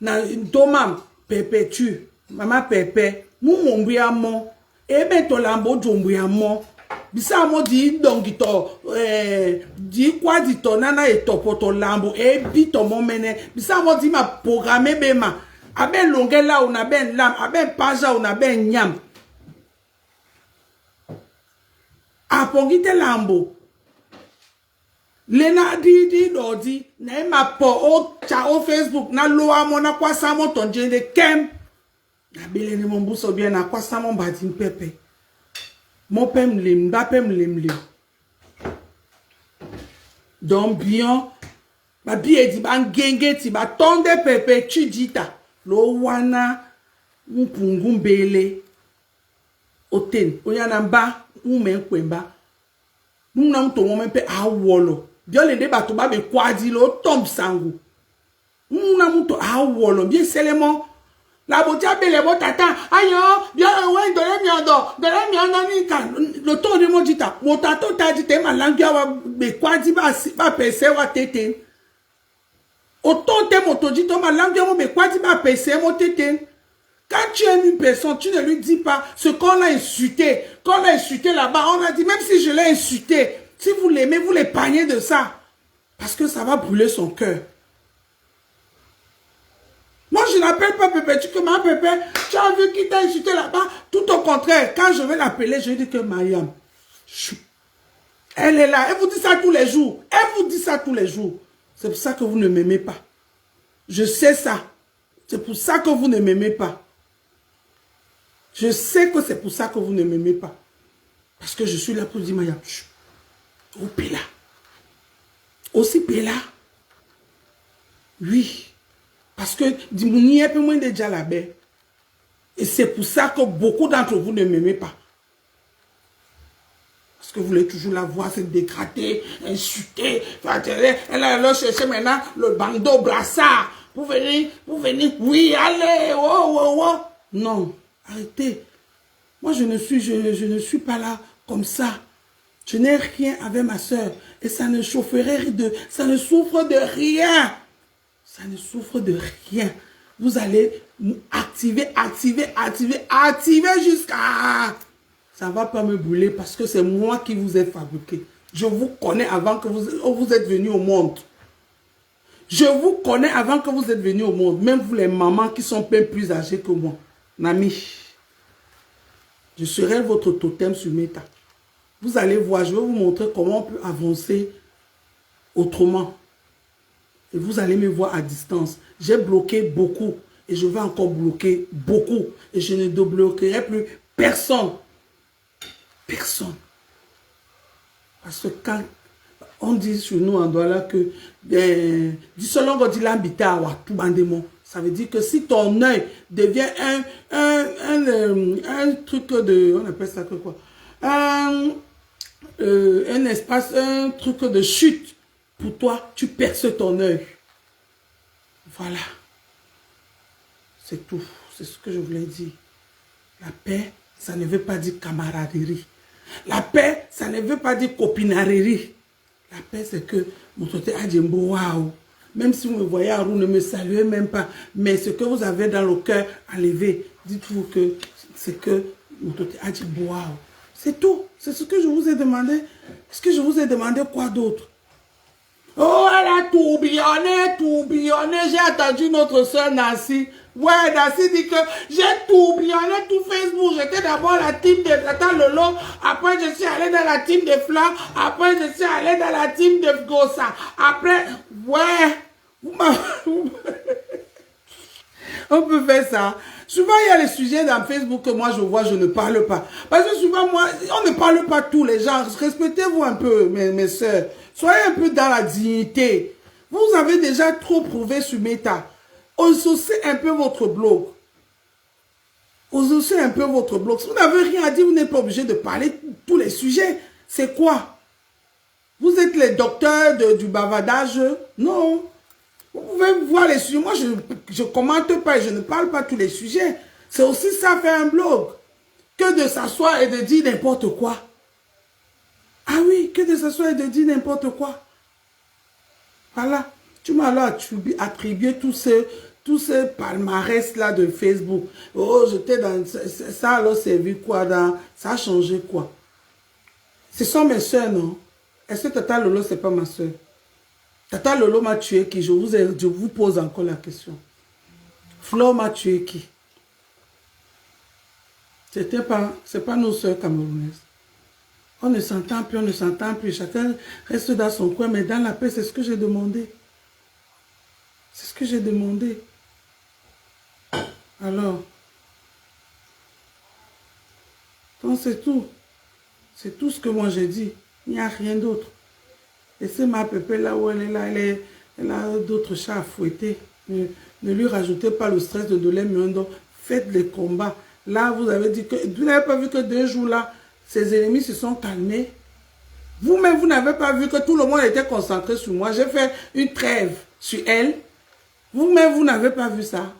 Speaker 1: Na tomam perpétue. Maman Pépé. Mon boya mon. Et ben to lambo jomboya mon. Bisa mo di dongito di quoi dit ton nana et topoto lambo et bito mon mene. Bisa mo di ma programme bema. Aben longue là on a ben lam, aben paja on a ben nyam. Apongite lambo. Lena di dodi na ma po o cha o Facebook na lo amo na kwa samo tonje de kem. Na bele ni mon buso bien na kwa samo badin pepe. Mon pem lim, ba pem lim. Donc bien ba bi di ban genge ti ba tonde pepe chidita. Lo wana mpungumbele oten oyana mba ume kwemba muna mto momempe awolo bien le débat to ba be kwadi lo tombe sangu muna mto awolo bien seulement la botia bele botata ayo bien we dole mi ondo ni kan lo to de modita motato ta di te malangia wa be kwadi ba pese wa tete autant de motojito ma langue mo be quoi dit ma PC mo tete. Quand tu aimes une personne, tu ne lui dis pas ce qu'on a insulté. Qu'on l'a insulté là-bas, on a dit même si je l'ai insulté, si vous l'aimez, vous l'épargnez de ça. Parce que ça va brûler son cœur. Moi, je n'appelle pas Pépé, tu que ma Pépé, tu as vu qui t'a insulté là-bas. Tout au contraire, quand je vais l'appeler, je dis que Mariam, elle est là. Elle vous dit ça tous les jours. Elle vous dit ça tous les jours. C'est pour ça que vous ne m'aimez pas. Je sais ça. C'est pour ça que vous ne m'aimez pas. Je sais que c'est pour ça que vous ne m'aimez pas. Parce que je suis là pour dire, Maya, oh Péla. Aussi Péla. Oui. Parce que Dimouni est peu moins de Djalabé. Et c'est pour ça que beaucoup d'entre vous ne m'aimez pas. Parce que vous voulez toujours la voir se dégrader, insulter. Elle a cherché maintenant le bandeau brassard. Pour venir, oui, allez, oh. Non, arrêtez. Moi, je ne suis pas là comme ça. Je n'ai rien avec ma soeur. Et ça ne chaufferait ça ne souffre de rien. Ça ne souffre de rien. Vous allez activer jusqu'à... Ça ne va pas me brûler parce que c'est moi qui vous ai fabriqué. Je vous connais avant que vous êtes venus au monde. Je vous connais avant que vous êtes venus au monde. Même vous les mamans qui sont bien plus âgées que moi. Nami, je serai votre totem sur Meta. Vous allez voir, je vais vous montrer comment on peut avancer autrement. Et vous allez me voir à distance. J'ai bloqué beaucoup. Et je vais encore bloquer beaucoup. Et je ne débloquerai plus personne. Personne. Parce que quand on dit sur nous en Douala que du seul on dit l'habitat tout bandémon. Ça veut dire que si ton œil devient un truc de... On appelle ça que quoi? Un espace, un truc de chute. Pour toi, tu perces ton œil. Voilà. C'est tout. C'est ce que je voulais dire. La paix, ça ne veut pas dire camaraderie. La paix, ça ne veut pas dire copinarerie. La paix, c'est que mon côté a dit waouh. Même si vous me voyez à roue, ne me saluez même pas. Mais ce que vous avez dans le cœur, enlevez. Dites-vous que c'est que mon côté a dit waouh. C'est tout. C'est ce que je vous ai demandé. Est-ce que je vous ai demandé quoi d'autre? Oh, elle a tourbillonné. J'ai attendu notre soeur Nancy. Ouais, Nancy dit que j'ai tourbillonné tout Facebook. J'étais d'abord la team de Tata Lolo. Après, je suis allée dans la team de Flan. Après, je suis allée dans la team de Gossa. Après, ouais. On peut faire ça. Souvent, il y a les sujets dans Facebook que moi, je vois, je ne parle pas. Parce que souvent, moi, on ne parle pas tous les gens. Respectez-vous un peu, mes soeurs. Soyez un peu dans la dignité. Vous avez déjà trop prouvé sur Meta. Osez un peu votre blog. Osez un peu votre blog. Si vous n'avez rien à dire, vous n'êtes pas obligé de parler de tous les sujets. C'est quoi? Vous êtes les docteurs du bavardage? Non. Vous pouvez voir les sujets. Moi, je ne commente pas et je ne parle pas tous les sujets. C'est aussi ça, faire un blog. Que de s'asseoir et de dire n'importe quoi. Ah oui, que de s'asseoir et de dire n'importe quoi. Voilà. Tu m'as alors attribué tous ces palmarès-là de Facebook. Oh, j'étais dans... Ça alors servi quoi dans... Ça a changé quoi? Ce sont mes soeurs, non? Est-ce que Tata Lolo, c'est pas ma soeur? Tata Lolo m'a tué qui? Je vous pose encore la question. Flo m'a tué qui? C'est pas nos soeurs camerounaises. On ne s'entend plus, on ne s'entend plus. Chacun reste dans son coin, mais dans la paix, c'est ce que j'ai demandé. C'est ce que j'ai demandé. Alors, donc c'est tout. C'est tout ce que moi j'ai dit. Il n'y a rien d'autre. Et c'est ma pépé là où elle est là, elle a d'autres chats à fouetter. Ne lui rajoutez pas le stress de Dolé Miondo. Faites les combats. Là, vous avez dit que... Vous n'avez pas vu que 2 jours là, ses ennemis se sont calmés. Vous-même, vous n'avez pas vu que tout le monde était concentré sur moi. J'ai fait une trêve sur elle. Vous-même, vous n'avez pas vu ça.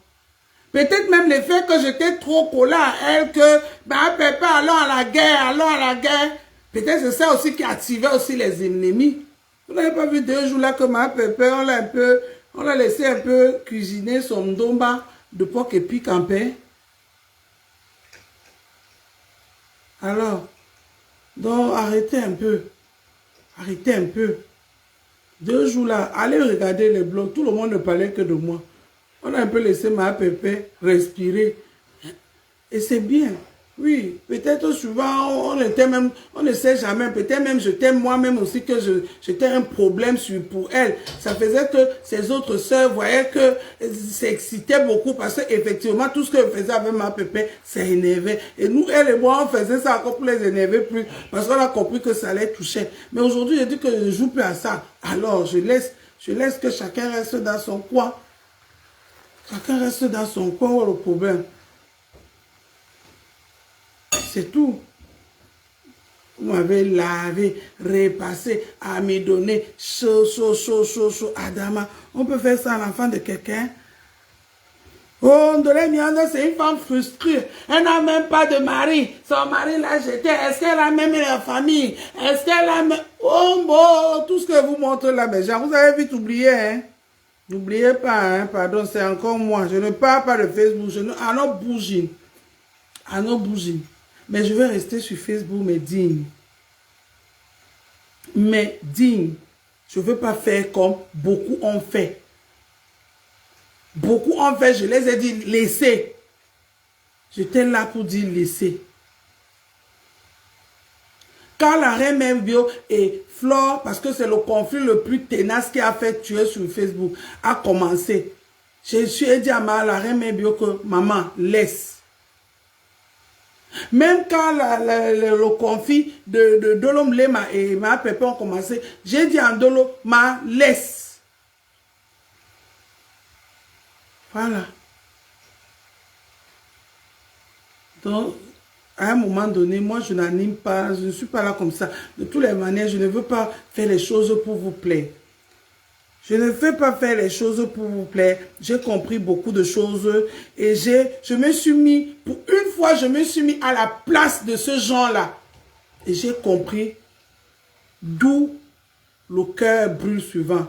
Speaker 1: Peut-être même le fait que j'étais trop collé à elle, que, bah, papa, allons à la guerre, allons à la guerre. Peut-être c'est ça aussi qui activait aussi les ennemis. Vous n'avez pas vu 2 jours là que ma pépé, on l'a laissé un peu cuisiner son ndomba de porc et pique en pain. Alors, donc arrêtez un peu. Arrêtez un peu. 2 jours là, allez regarder les blogs. Tout le monde ne parlait que de moi. On a un peu laissé ma pépé respirer. Et c'est bien. Oui, peut-être souvent, on ne sait jamais. Peut-être même, j'étais moi-même aussi que j'étais un problème pour elle. Ça faisait que ses autres sœurs voyaient que s'excitait beaucoup parce qu'effectivement, tout ce qu'elle faisait avec ma pépé, ça énervait. Et nous, elle et moi, on faisait ça encore pour les énerver plus parce qu'on a compris que ça les touchait. Mais aujourd'hui, je dis que je ne joue plus à ça. Alors, je laisse que chacun reste dans son coin. Chacun reste dans son coin, où est le problème? C'est tout. Vous m'avez lavé, repassé, à me donner chaud, Adama. On peut faire ça à l'enfant de quelqu'un. Oh, Ndolé Miondo, c'est une femme frustrée. Elle n'a même pas de mari. Son mari l'a jeté. Est-ce qu'elle a même la famille? Est-ce qu'elle a même... Oh, bon, tout ce que vous montrez là, mes gens, vous avez vite oublié, hein? N'oubliez pas, hein, pardon, c'est encore moi. Je ne parle pas de Facebook. À nos bougies. À nos bougies. Mais je vais rester sur Facebook, mais digne. Mais digne. Je ne veux pas faire comme beaucoup ont fait. Beaucoup ont fait, je les ai dit, laissez. J'étais là pour dire laissez. Quand la reine même bio et Flore, parce que c'est le conflit le plus ténace qui a fait tuer sur Facebook, a commencé. Je suis dit à la reine même bio que maman, laisse. Même quand le conflit de Dolo Mlema et ma pépé ont commencé, j'ai dit à Dolo, ma laisse. Voilà. Donc, à un moment donné, moi, je n'anime pas, je ne suis pas là comme ça. De toutes les manières, je ne veux pas faire les choses pour vous plaire. Je ne veux pas faire les choses pour vous plaire. J'ai compris beaucoup de choses et je me suis mis, pour une fois, je me suis mis à la place de ce genre-là. Et j'ai compris d'où le cœur brûle souvent.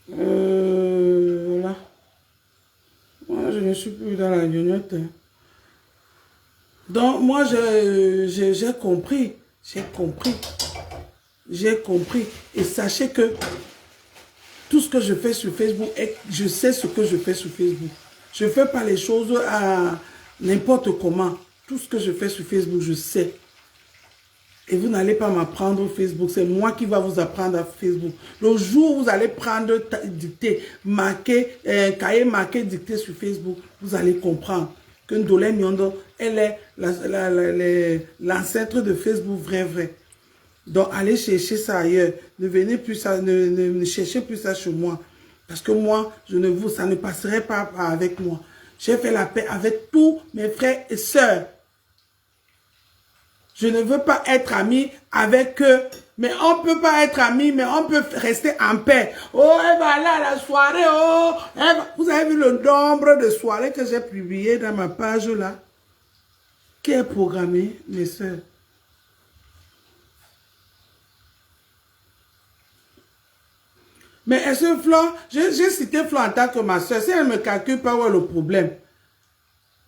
Speaker 1: Voilà. Moi, je ne suis plus dans la gnognotte. Donc, moi, j'ai compris. J'ai compris. J'ai compris. Et sachez que tout ce que je fais sur Facebook, je sais ce que je fais sur Facebook. Je ne fais pas les choses à n'importe comment. Tout ce que je fais sur Facebook, je sais. Et vous n'allez pas m'apprendre au Facebook. C'est moi qui va vous apprendre à Facebook. Le jour où vous allez prendre, dicter, marquer, cahier marqué, dicter sur Facebook, vous allez comprendre que Ndolé Miondo, elle est l'ancêtre de Facebook vrai. Donc, allez chercher ça ailleurs. Ne venez plus ça, ne cherchez plus ça chez moi. Parce que moi, ça ne passerait pas avec moi. J'ai fait la paix avec tous mes frères et sœurs. Je ne veux pas être ami avec eux. Mais on ne peut pas être ami, mais on peut rester en paix. Oh, elle va aller à la soirée. Oh, vous avez vu le nombre de soirées que j'ai publiées dans ma page là? Qui est programmé, mes sœurs? Mais est-ce que Flore, j'ai cité Flore en tant que ma soeur, si elle ne me calcule pas, où est le problème?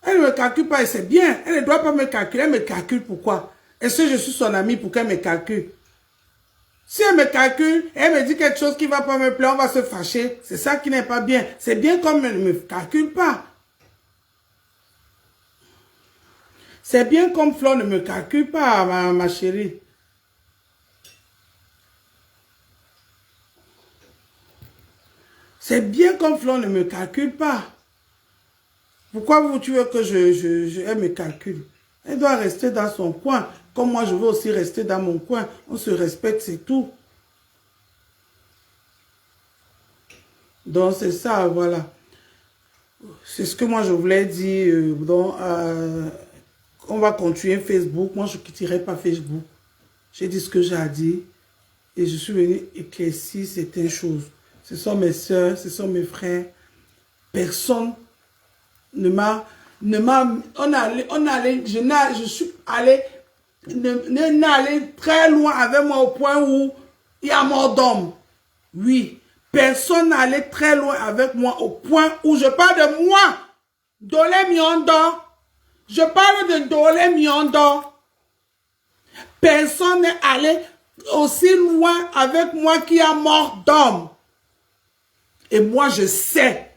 Speaker 1: Elle ne me calcule pas et c'est bien. Elle ne doit pas me calculer, elle me calcule pourquoi? Est-ce que je suis son amie pour qu'elle me calcule? Si elle me calcule, elle me dit quelque chose qui ne va pas me plaire, on va se fâcher. C'est ça qui n'est pas bien. C'est bien comme elle ne me calcule pas. C'est bien comme Flore ne me calcule pas, ma chérie. C'est bien comme Flore ne me calcule pas. Pourquoi tu veux que elle me calcule? Elle doit rester dans son coin. Comme moi, je veux aussi rester dans mon coin. On se respecte, c'est tout. Donc, c'est ça, voilà. C'est ce que moi, je voulais dire. Donc, on va continuer Facebook. Moi, je ne quitterai pas Facebook. J'ai dit ce que j'ai à dire. Et je suis venue éclaircir certaines choses. Ce sont mes soeurs, ce sont mes frères. Personne je suis allé, n'est allé très loin avec moi au point où il y a mort d'homme. Oui, personne n'est allé très loin avec moi au point où je parle de moi, Dolé Miondo. Je parle de Dolé Miondo. Personne n'est allé aussi loin avec moi qu'il y a mort d'homme. Et moi, je sais,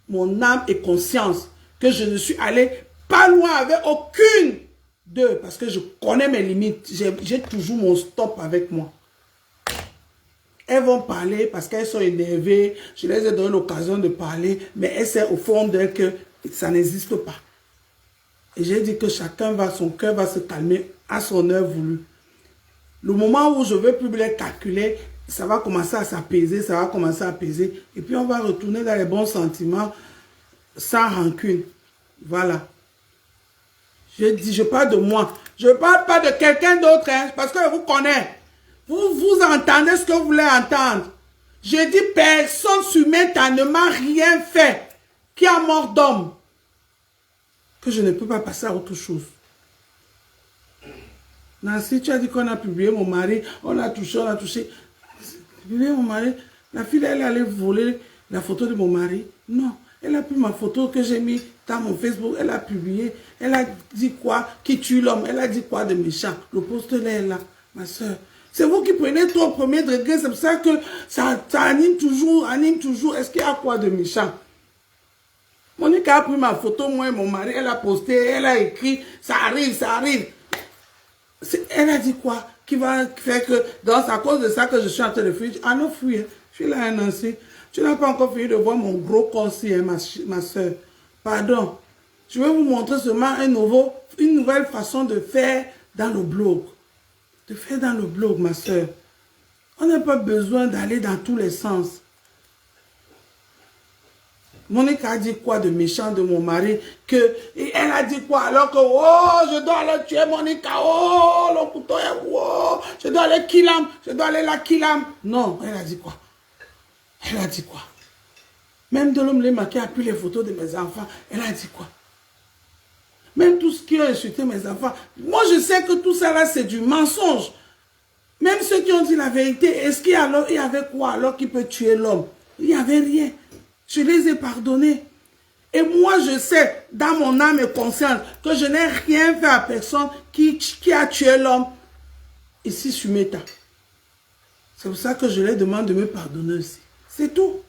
Speaker 1: mon âme et conscience, que je ne suis allé pas loin avec aucune d'eux, parce que je connais mes limites. J'ai toujours mon stop avec moi. Elles vont parler parce qu'elles sont énervées. Je les ai donné l'occasion de parler, mais elles savent au fond d'elles que ça n'existe pas. Et j'ai dit que chacun son cœur va se calmer à son heure voulue. Le moment où je ne vais plus les calculer, ça va commencer à s'apaiser, ça va commencer à apaiser. Et puis on va retourner dans les bons sentiments sans rancune. Voilà. Je parle de moi. Je ne parle pas de quelqu'un d'autre, hein, parce que je vous connais. Vous entendez ce que vous voulez entendre. J'ai dit personne sur mes temps ne m'a rien fait qui a mort d'homme. Que je ne peux pas passer à autre chose. Nancy, tu as dit qu'on a publié mon mari, on a touché. Publié mon mari, la fille, elle allait voler la photo de mon mari. Non, elle a pris ma photo que j'ai mis dans mon Facebook, elle a publié. Elle a dit quoi? Qui tue l'homme? Elle a dit quoi de méchant? Le poste est là, ma soeur. C'est vous qui prenez tout au premier degré, c'est pour ça que ça anime toujours. Est-ce qu'il y a quoi de méchant? Monique a pris ma photo, moi et mon mari, elle a posté, elle a écrit, ça arrive. Elle a dit quoi? Qui va faire que, c'est à cause de ça que je suis en train de fuir. Ah non, fuir. Je suis là, Nancy. Tu n'as pas encore fini de voir mon gros conseil, hein, ma soeur. Pardon. Je vais vous montrer seulement une nouvelle façon de faire dans le blog. De faire dans le blog, ma soeur. On n'a pas besoin d'aller dans tous les sens. Monique a dit quoi de méchant de mon mari? Elle a dit quoi alors que, oh, je dois aller tuer Monique, oh, le couteau est, oh, je dois aller killam, je dois aller la killam. Non, elle a dit quoi? Elle a dit quoi? Même de l'homme Lema qui a pris les photos de mes enfants, elle a dit quoi? Même tout ce qui a insulté mes enfants. Moi, je sais que tout ça là, c'est du mensonge. Même ceux qui ont dit la vérité, est-ce qu'il y avait quoi alors qui peut tuer l'homme? Il n'y avait rien. Je les ai pardonnés. Et moi, je sais, dans mon âme et conscience, que je n'ai rien fait à personne qui a tué l'homme ici sur Meta. C'est pour ça que je les demande de me pardonner aussi. C'est tout.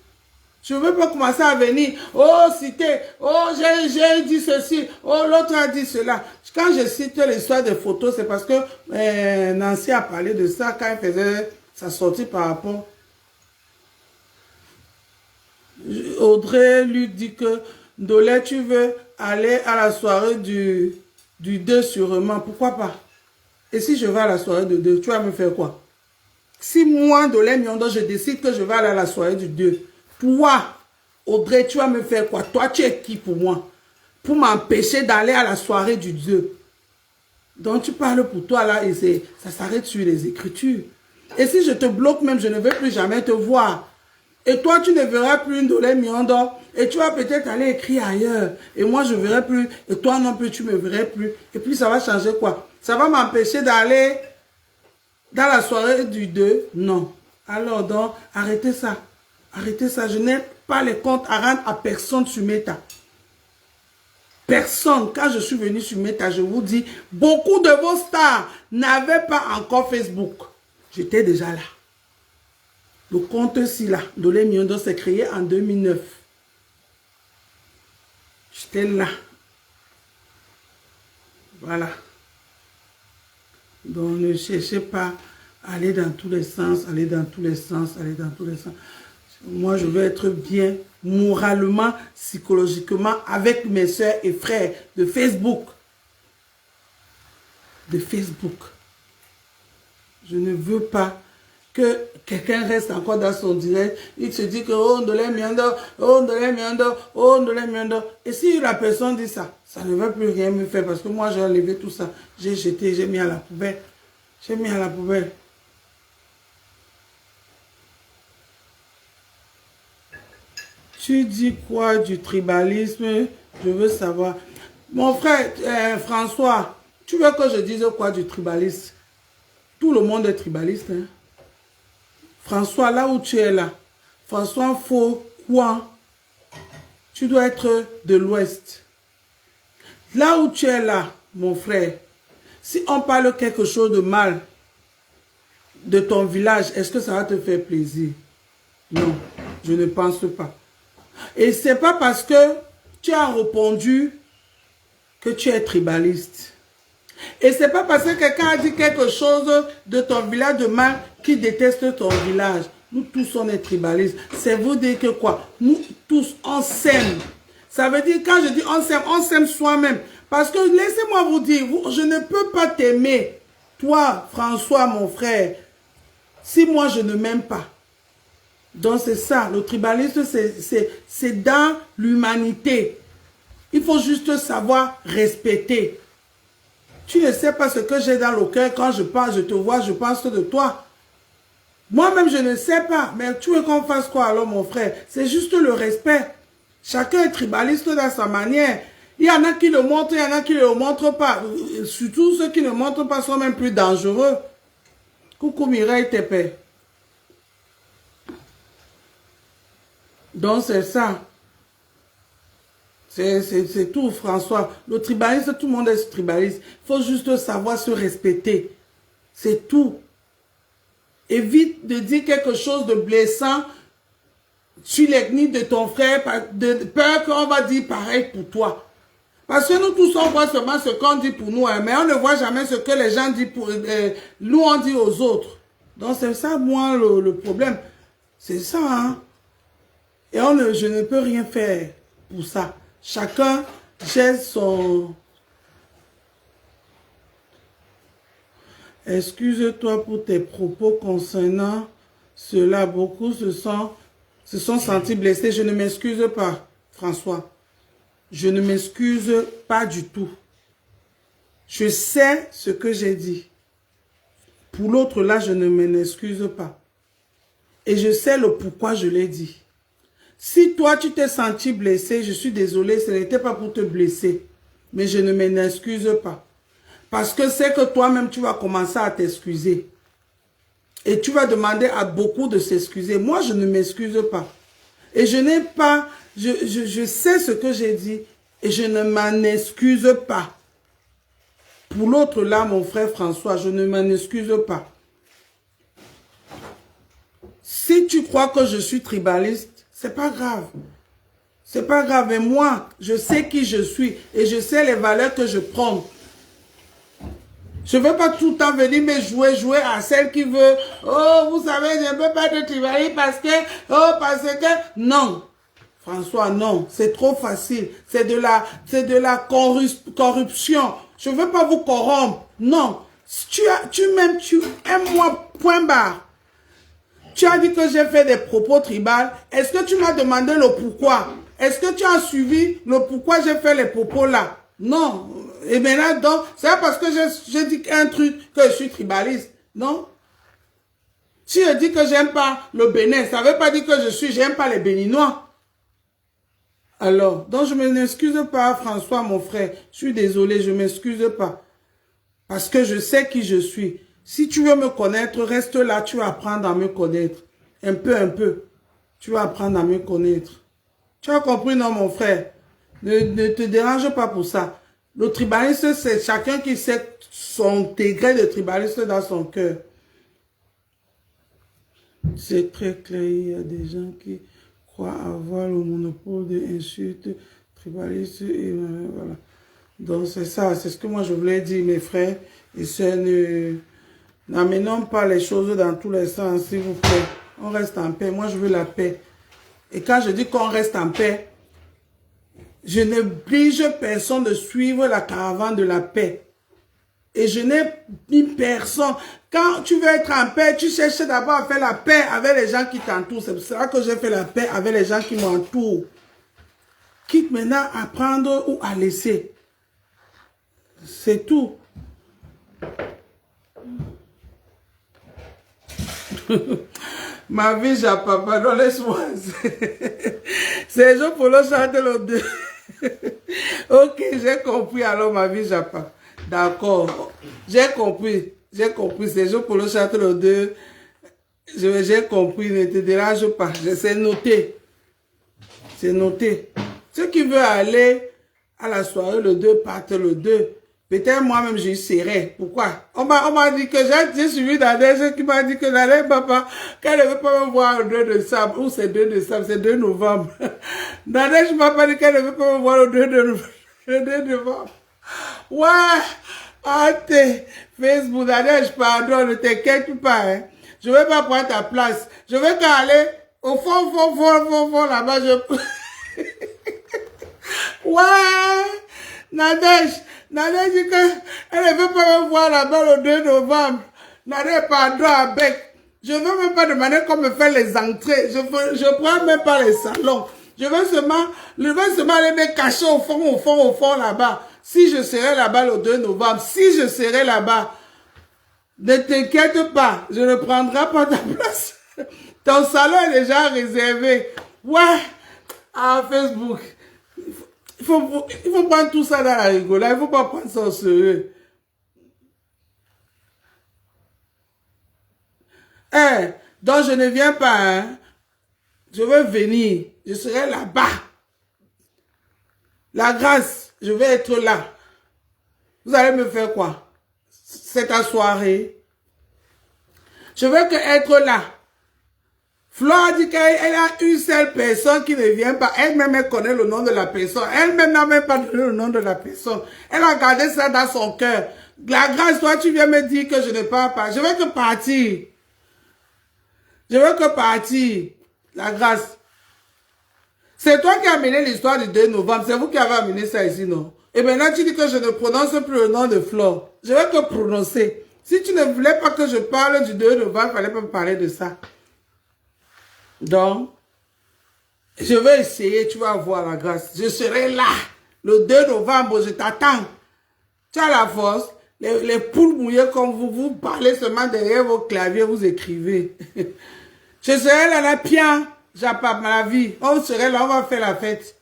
Speaker 1: Je ne veux pas commencer à venir, oh, citer, oh, j'ai dit ceci, oh, l'autre a dit cela. Quand je cite l'histoire des photos, c'est parce que Nancy a parlé de ça quand elle faisait sa sortie par rapport. Audrey lui dit que Dolé, tu veux aller à la soirée du 2 sûrement. Pourquoi pas? Et si je vais à la soirée du 2, tu vas me faire quoi? Si moi, Dolé Miondo, je décide que je vais aller à la soirée du 2, toi, Audrey, tu vas me faire quoi? Toi, tu es qui pour moi? Pour m'empêcher d'aller à la soirée du 2. Donc, tu parles pour toi là et ça s'arrête sur les écritures. Et si je te bloque même, je ne vais plus jamais te voir. Et toi, tu ne verras plus une Dolé Miondo. Et tu vas peut-être aller écrire ailleurs. Et moi, je ne verrai plus. Et toi non plus, tu ne me verrais plus. Et puis, ça va changer quoi? Ça va m'empêcher d'aller dans la soirée du 2? Non. Alors donc, arrêtez ça. Arrêtez ça. Je n'ai pas les comptes à rendre à personne sur Meta. Personne. Quand je suis venu sur Meta, je vous dis, beaucoup de vos stars n'avaient pas encore Facebook. J'étais déjà là. Le compte-ci là, Ndolé Miondo, s'est créé en 2009. J'étais là. Voilà. Donc ne cherchez pas à aller dans tous les sens, aller dans tous les sens, aller dans tous les sens. Moi, je veux être bien moralement, psychologiquement avec mes soeurs et frères de Facebook. De Facebook. Je ne veux pas que quelqu'un reste encore dans son direct. Il se dit que oh, Ndolé Miondo, oh, Ndolé Miondo, oh, Ndolé Miondo. Et si la personne dit ça, ça ne va plus rien me faire parce que moi, j'ai enlevé tout ça. J'ai jeté, j'ai mis à la poubelle. J'ai mis à la poubelle. Tu dis quoi du tribalisme? Je veux savoir. Mon frère François, tu veux que je dise quoi du tribalisme? Tout le monde est tribaliste. Hein? François, là où tu es là, François faut quoi? Tu dois être de l'Ouest. Là où tu es là, mon frère, si on parle quelque chose de mal de ton village, est-ce que ça va te faire plaisir? Non, je ne pense pas. Et c'est pas parce que tu as répondu que tu es tribaliste. Et c'est pas parce que quelqu'un a dit quelque chose de ton village de mal qui déteste ton village. Nous tous, on est tribalistes. C'est vous dire que quoi? Nous tous, on s'aime. Ça veut dire, quand je dis on s'aime soi-même. Parce que, laissez-moi vous dire, je ne peux pas t'aimer, toi, François, mon frère, si moi, je ne m'aime pas. Donc, c'est ça. Le tribalisme, c'est dans l'humanité. Il faut juste savoir respecter. Tu ne sais pas ce que j'ai dans le cœur. Quand je parle, je te vois, je pense de toi. Moi-même, je ne sais pas. Mais tu veux qu'on fasse quoi alors, mon frère? C'est juste le respect. Chacun est tribaliste dans sa manière. Il y en a qui le montrent, il y en a qui ne le montrent pas. Surtout ceux qui ne montrent pas sont même plus dangereux. Coucou Mireille Tépé. Donc c'est ça. C'est tout, François. Le tribalisme, tout le monde est tribaliste. Il faut juste savoir se respecter. C'est tout. Évite de dire quelque chose de blessant sur l'ethnie de ton frère, de peur qu'on va dire pareil pour toi. Parce que nous tous, on voit seulement ce qu'on dit pour nous, hein, mais on ne voit jamais ce que les gens disent pour nous, on dit aux autres. Donc c'est ça, moi, le problème. C'est ça, hein. Et je ne peux rien faire pour ça. Chacun gère son... Excuse-toi pour tes propos concernant cela. Beaucoup se sont sentis blessés. Je ne m'excuse pas, François. Je ne m'excuse pas du tout. Je sais ce que j'ai dit. Pour l'autre là, je ne m'excuse pas. Et je sais le pourquoi je l'ai dit. Si toi, tu t'es senti blessé, je suis désolé, ce n'était pas pour te blesser. Mais je ne m'excuse pas. Parce que c'est que toi-même, tu vas commencer à t'excuser. Et tu vas demander à beaucoup de s'excuser. Moi, je ne m'excuse pas. Et je n'ai pas... Je sais ce que j'ai dit. Et je ne m'en excuse pas. Pour l'autre là, mon frère François, je ne m'en excuse pas. Si tu crois que je suis tribaliste, c'est pas grave. C'est pas grave. Et moi, je sais qui je suis. Et je sais les valeurs que je prends. Je ne veux pas tout le temps venir me jouer à celle qui veut. Oh, vous savez, je ne peux pas être tribaliste parce que... Non. François, non. C'est trop facile. C'est de la corruption. Je ne veux pas vous corrompre. Non. Tu aimes moi, point barre. Tu as dit que j'ai fait des propos tribaux. Est-ce que tu m'as demandé le pourquoi? Est-ce que tu as suivi le pourquoi j'ai fait les propos là? Non. Et maintenant, donc, c'est parce que j'ai dit un truc que je suis tribaliste. Non. Si je dis que j'aime pas le Bénin, ça ne veut pas dire que j'aime pas les Béninois. Alors, donc je ne m'excuse pas, François, mon frère. Je suis désolé, je ne m'excuse pas. Parce que je sais qui je suis. Si tu veux me connaître, reste là, tu vas apprendre à me connaître. Un peu, un peu. tu vas apprendre à me connaître. Tu as compris, non, mon frère? Ne te dérange pas pour ça. Le tribalisme, c'est chacun qui sait son degré de tribalisme dans son cœur. C'est très clair, il y a des gens qui croient avoir le monopole de insultes, tribalistes, et voilà. Donc c'est ça, c'est ce que moi je voulais dire, mes frères et sœurs, n'amenons pas les choses dans tous les sens, s'il vous plaît. On reste en paix, moi je veux la paix. Et quand je dis qu'on reste en paix, je n'oblige personne de suivre la caravane de la paix. Et je n'ai mis personne. Quand tu veux être en paix, tu cherches d'abord à faire la paix avec les gens qui t'entourent. C'est pour ça que j'ai fait la paix avec les gens qui m'entourent. Quitte maintenant à prendre ou à laisser. C'est tout. Ma vie, j'ai papa, non, laisse-moi. C'est Jean Polo chante le 2. Ok, j'ai compris alors ma vie, j'ai pas. D'accord. J'ai compris, c'est Jean Polo chante le 2. J'ai compris, ne te dérange pas. C'est noté. C'est noté. Ceux qui veulent aller à la soirée le 2 partent le 2. Peut-être moi-même, je serai. Pourquoi? On m'a dit que j'ai suivi Nadège qui m'a dit que Nadège, papa, qu'elle ne veut pas me voir le 2 décembre. Ou c'est 2 décembre, c'est 2 novembre. Nadège m'a pas dit qu'elle ne veut pas me voir le 2 novembre. Ouais! Hâte! Facebook, Nadège, pardon, ne t'inquiète pas, hein. Je ne vais pas prendre ta place. Je vais qu'aller au fond, là-bas, Ouais! Nadège dit qu'elle ne veut pas me voir là-bas le 2 novembre. Nadège, pardon, avec. Je ne veux même pas demander qu'on me fait les entrées. Je prends même pas les salons. Je veux seulement aller me cacher au fond, là-bas. Si je serai là-bas le 2 novembre, si je serai là-bas, ne t'inquiète pas, je ne prendrai pas ta place. Ton salon est déjà réservé. Ouais, à Facebook. Il faut prendre tout ça dans la rigolade. Il ne faut pas prendre ça au sérieux. Donc je ne viens pas. Hein. Je veux venir. Je serai là-bas. La grâce, je vais être là. Vous allez me faire quoi? C'est ta soirée. Je veux que être là. Flore dit qu'elle a une seule personne qui ne vient pas. Elle-même, elle connaît le nom de la personne. Elle-même n'a même pas donné le nom de la personne. Elle a gardé ça dans son cœur. La grâce, toi, tu viens me dire que je ne pars pas. Je veux que partir. Je veux que partir. La grâce. C'est toi qui as amené l'histoire du 2 novembre. C'est vous qui avez amené ça ici, non? Et maintenant, tu dis que je ne prononce plus le nom de Flore. Je veux que prononcer. Si tu ne voulais pas que je parle du 2 novembre, il ne fallait pas me parler de ça. Donc, je vais essayer, tu vas voir la grâce. Je serai là, le 2 novembre, je t'attends. Tu as la force, les poules mouillées comme vous parlez seulement derrière vos claviers, vous écrivez. Je serai là, la pian, j'appelle ma vie. On serait là, on va faire la fête.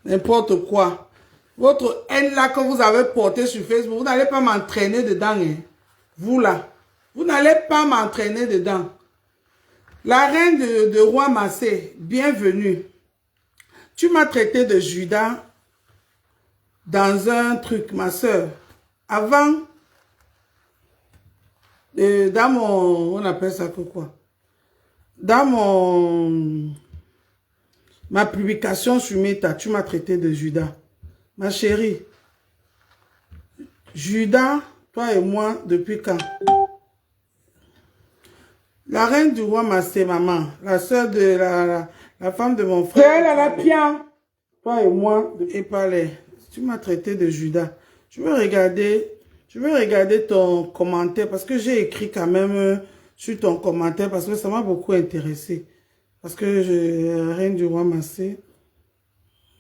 Speaker 1: N'importe quoi. Votre haine là que vous avez portée sur Facebook, vous n'allez pas m'entraîner dedans. Hein. Vous là, vous n'allez pas m'entraîner dedans. La reine de roi Massé, bienvenue. Tu m'as traité de Judas dans un truc, ma soeur. Avant, dans mon, on appelle ça quoi? Dans ma publication sur Meta, tu m'as traité de Judas. Ma chérie, Judas, toi et moi, depuis quand? La reine du roi Massé, maman, la soeur de la femme de mon frère. Elle a la pian. Toi et moi, et parler. Tu m'as traité de Judas. Je veux regarder ton commentaire parce que j'ai écrit quand même sur ton commentaire parce que ça m'a beaucoup intéressé. Parce que la reine du roi Massé.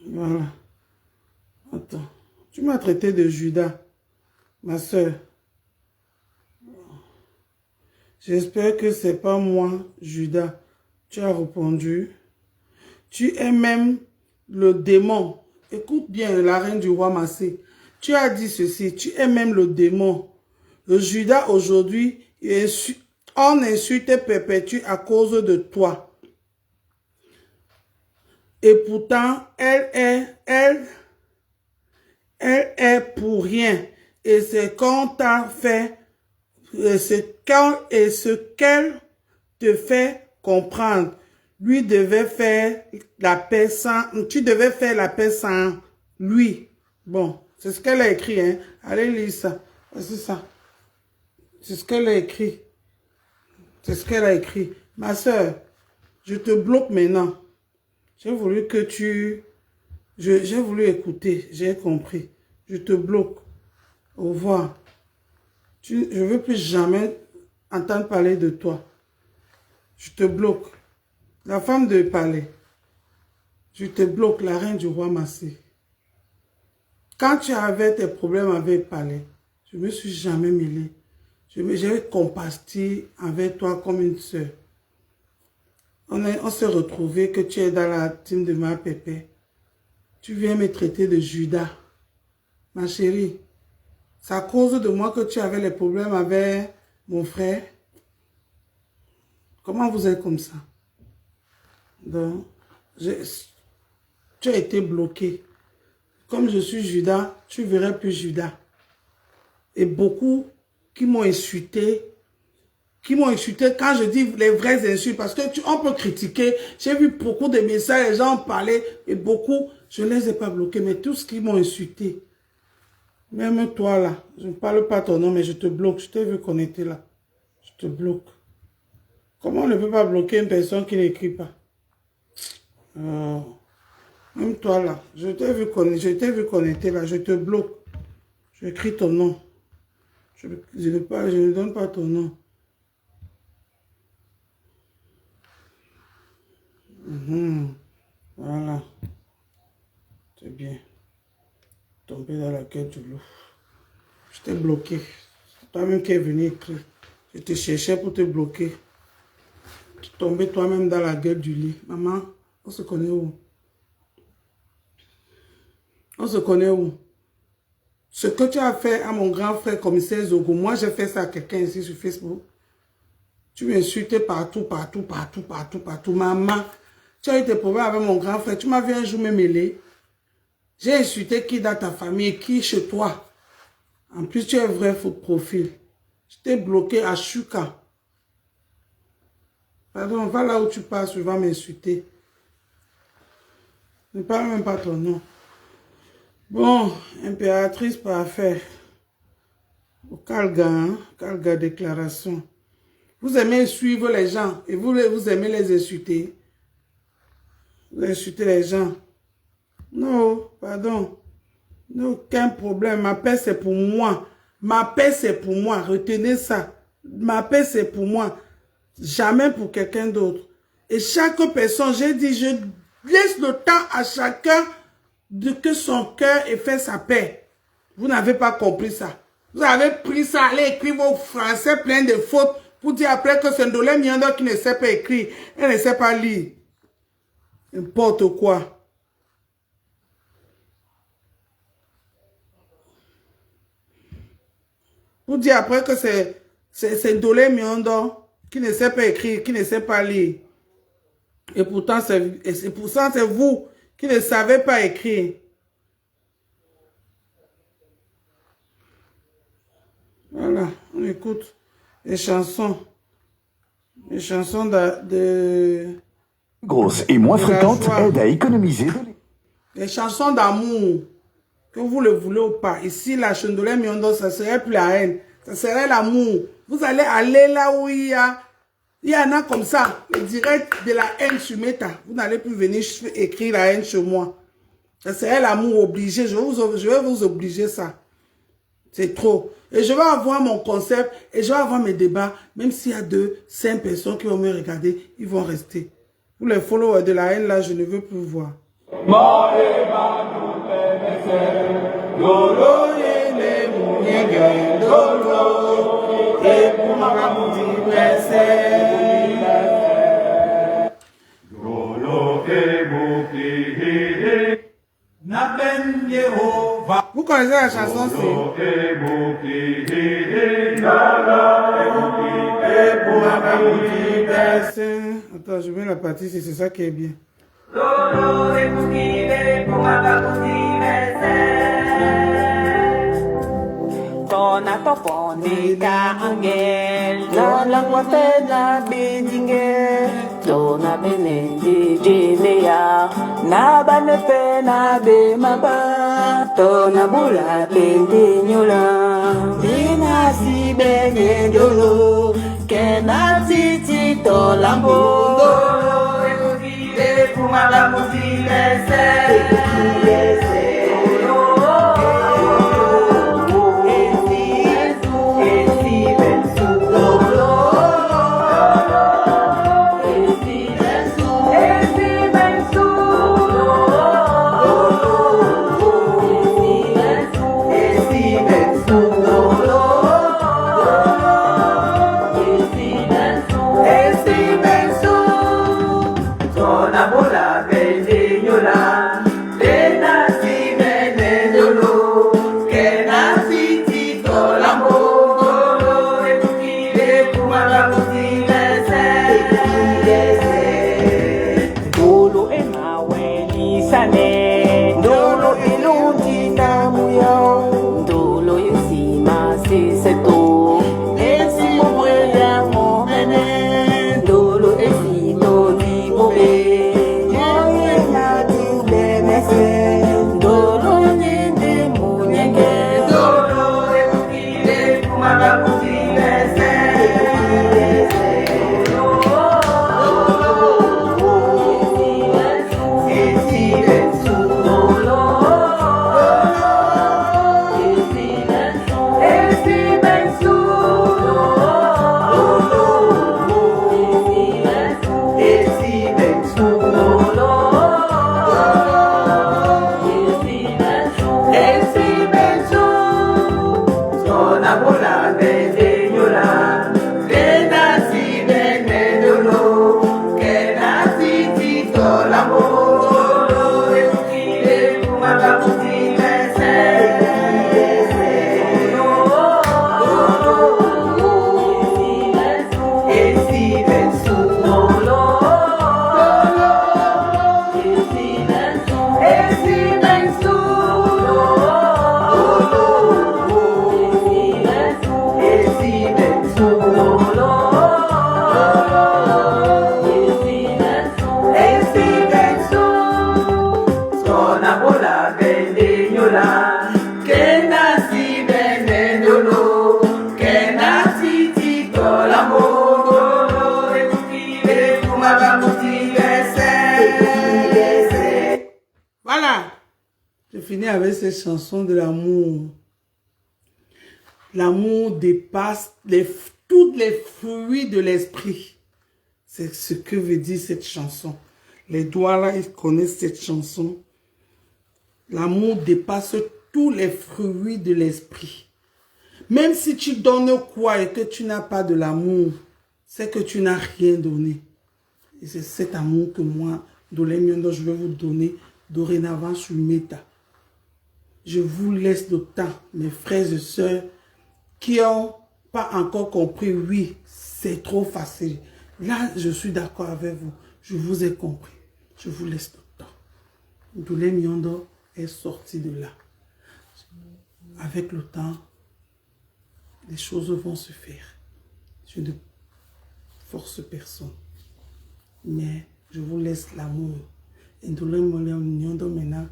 Speaker 1: Voilà. Attends. Tu m'as traité de Judas, ma soeur. J'espère que c'est pas moi, Judas. Tu as répondu. Tu es même le démon. Écoute bien, la reine du roi Massé. Tu as dit ceci. Tu es même le démon. Le Judas aujourd'hui, on insulte et perpétue à cause de toi. Et pourtant, elle est pour rien. Et c'est qu'on t'a fait, et ce qu'elle te fait comprendre. Lui devait faire la paix sans, tu devais faire la paix sans lui. Bon, c'est ce qu'elle a écrit, hein. Allez lire ça. C'est ça. C'est ce qu'elle a écrit. C'est ce qu'elle a écrit. Ma soeur, je te bloque maintenant. J'ai voulu que tu... J'ai voulu écouter. J'ai compris. Je te bloque. Au revoir. Je ne veux plus jamais entendre parler de toi. Je te bloque. La femme de palais. Je te bloque, la reine du roi Massé. Quand tu avais tes problèmes avec palais, je ne me suis jamais mêlée. J'ai compasti avec toi comme une soeur. On s'est retrouvé que tu es dans la team de ma pépé. Tu viens me traiter de Judas. Ma chérie, c'est à cause de moi que tu avais les problèmes avec mon frère. Comment vous êtes comme ça? Donc, tu as été bloqué. Comme je suis Judas, tu ne verrais plus Judas. Et beaucoup qui m'ont insulté quand je dis les vraies insultes, parce que on peut critiquer. J'ai vu beaucoup de messages, les gens parlaient, et beaucoup, je ne les ai pas bloqués, mais tous qui m'ont insulté. Même toi là, je ne parle pas ton nom, mais je te bloque. Je t'ai vu connecter là. Je te bloque. Comment on ne peut pas bloquer une personne qui n'écrit pas? Même toi là, je t'ai vu connecter là, je te bloque. J'écris ton nom. Je ne donne pas ton nom. Voilà. C'est bien. Tombé dans la gueule du loup. Je t'ai bloqué. C'est toi-même qui es venu écrire. Je te cherchais pour te bloquer. Tu es tombé toi-même dans la gueule du lit. Maman, on se connaît où? On se connaît où? Ce que tu as fait à mon grand frère commissaire Zogo, moi j'ai fait ça à quelqu'un ici sur Facebook. Tu m'insultais partout. Maman, tu as eu des problèmes avec mon grand frère. Tu m'as vu un jour me mêler. J'ai insulté qui dans ta famille, qui chez toi. En plus, tu es vrai faux profil. Je t'ai bloqué à Chuka. Pardon, va là où tu passes, tu vas m'insulter. Ne parle même pas ton nom. Bon, impératrice parfaite. Au Calga, hein? Calga déclaration. Vous aimez suivre les gens et vous aimez les insulter. Vous insultez les gens. Non, pardon. Aucun problème. Ma paix, c'est pour moi. Ma paix, c'est pour moi. Retenez ça. Ma paix, c'est pour moi. Jamais pour quelqu'un d'autre. Et chaque personne, j'ai dit, je laisse le temps à chacun de que son cœur ait fait sa paix. Vous n'avez pas compris ça. Vous avez pris ça, allez écrire vos français plein de fautes pour dire après que c'est Ndolé Miando qui ne sait pas écrire. Elle ne sait pas lire. N'importe quoi. Pour dire après que c'est Ndolé Miando qui ne sait pas écrire, qui ne sait pas lire. Et pourtant, c'est vous qui ne savez pas écrire. Voilà, on écoute les chansons. Les chansons de
Speaker 4: Grosse et moins fréquente aide à économiser.
Speaker 1: Les chansons d'amour, que vous le voulez ou pas. Ici, la Ndolé Miando, ça serait plus la haine. Ça serait l'amour. Vous allez aller là où il y en a comme ça, le direct de la haine sur Meta. Vous n'allez plus venir écrire la haine chez moi. Ça serait l'amour obligé. Je vais vous obliger ça. C'est trop. Et je vais avoir mon concept et je vais avoir mes débats. Même s'il y a 5 personnes qui vont me regarder, ils vont rester. Pour les followers de la haine, là, je ne veux plus voir. Vous connaissez la chanson, Attends, je mets la partie, c'est ça qui est bien.
Speaker 2: Tona topone ka angel, na langwa pena bidinge. Tona bene di jinea, na bane pena be maba. Tona bula bendi nyula, dina si benye dolo, kena titi to lambo. Dolo ekukile kumala mutile se.
Speaker 1: Voilà, je finis avec cette chanson de l'amour. L'amour dépasse tous les fruits de l'esprit. C'est ce que veut dire cette chanson. Les doigts là, ils connaissent cette chanson. L'amour dépasse tous les fruits de l'esprit. Même si tu donnes quoi et que tu n'as pas de l'amour, c'est que tu n'as rien donné. Et c'est cet amour que moi, Dolé Miondo, je vais vous donner dorénavant sur Meta. Je vous laisse le temps, mes frères et sœurs, qui n'ont pas encore compris. Oui, c'est trop facile. Là, je suis d'accord avec vous. Je vous ai compris. Je vous laisse le temps. Dolé Miondo est sorti de là. Avec le temps, les choses vont se faire. Je ne force personne. Mais je vous laisse l'amour. Et Dolé Miondo maintenant,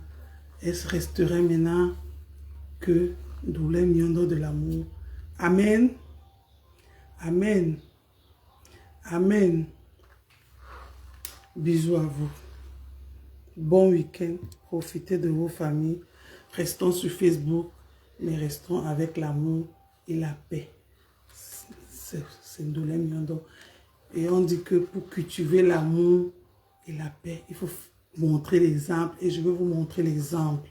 Speaker 1: elle resterait maintenant que Dolé Miondo de l'amour. Amen. Amen. Amen. Bisous à vous. Bon week-end. Profitez de vos familles. Restons sur Facebook, mais restons avec l'amour et la paix. C'est Dolé Miondo. Et on dit que pour cultiver l'amour et la paix, il faut montrer l'exemple. Et je vais vous montrer l'exemple.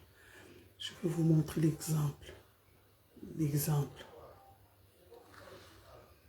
Speaker 1: Je vais vous montrer l'exemple. L'exemple.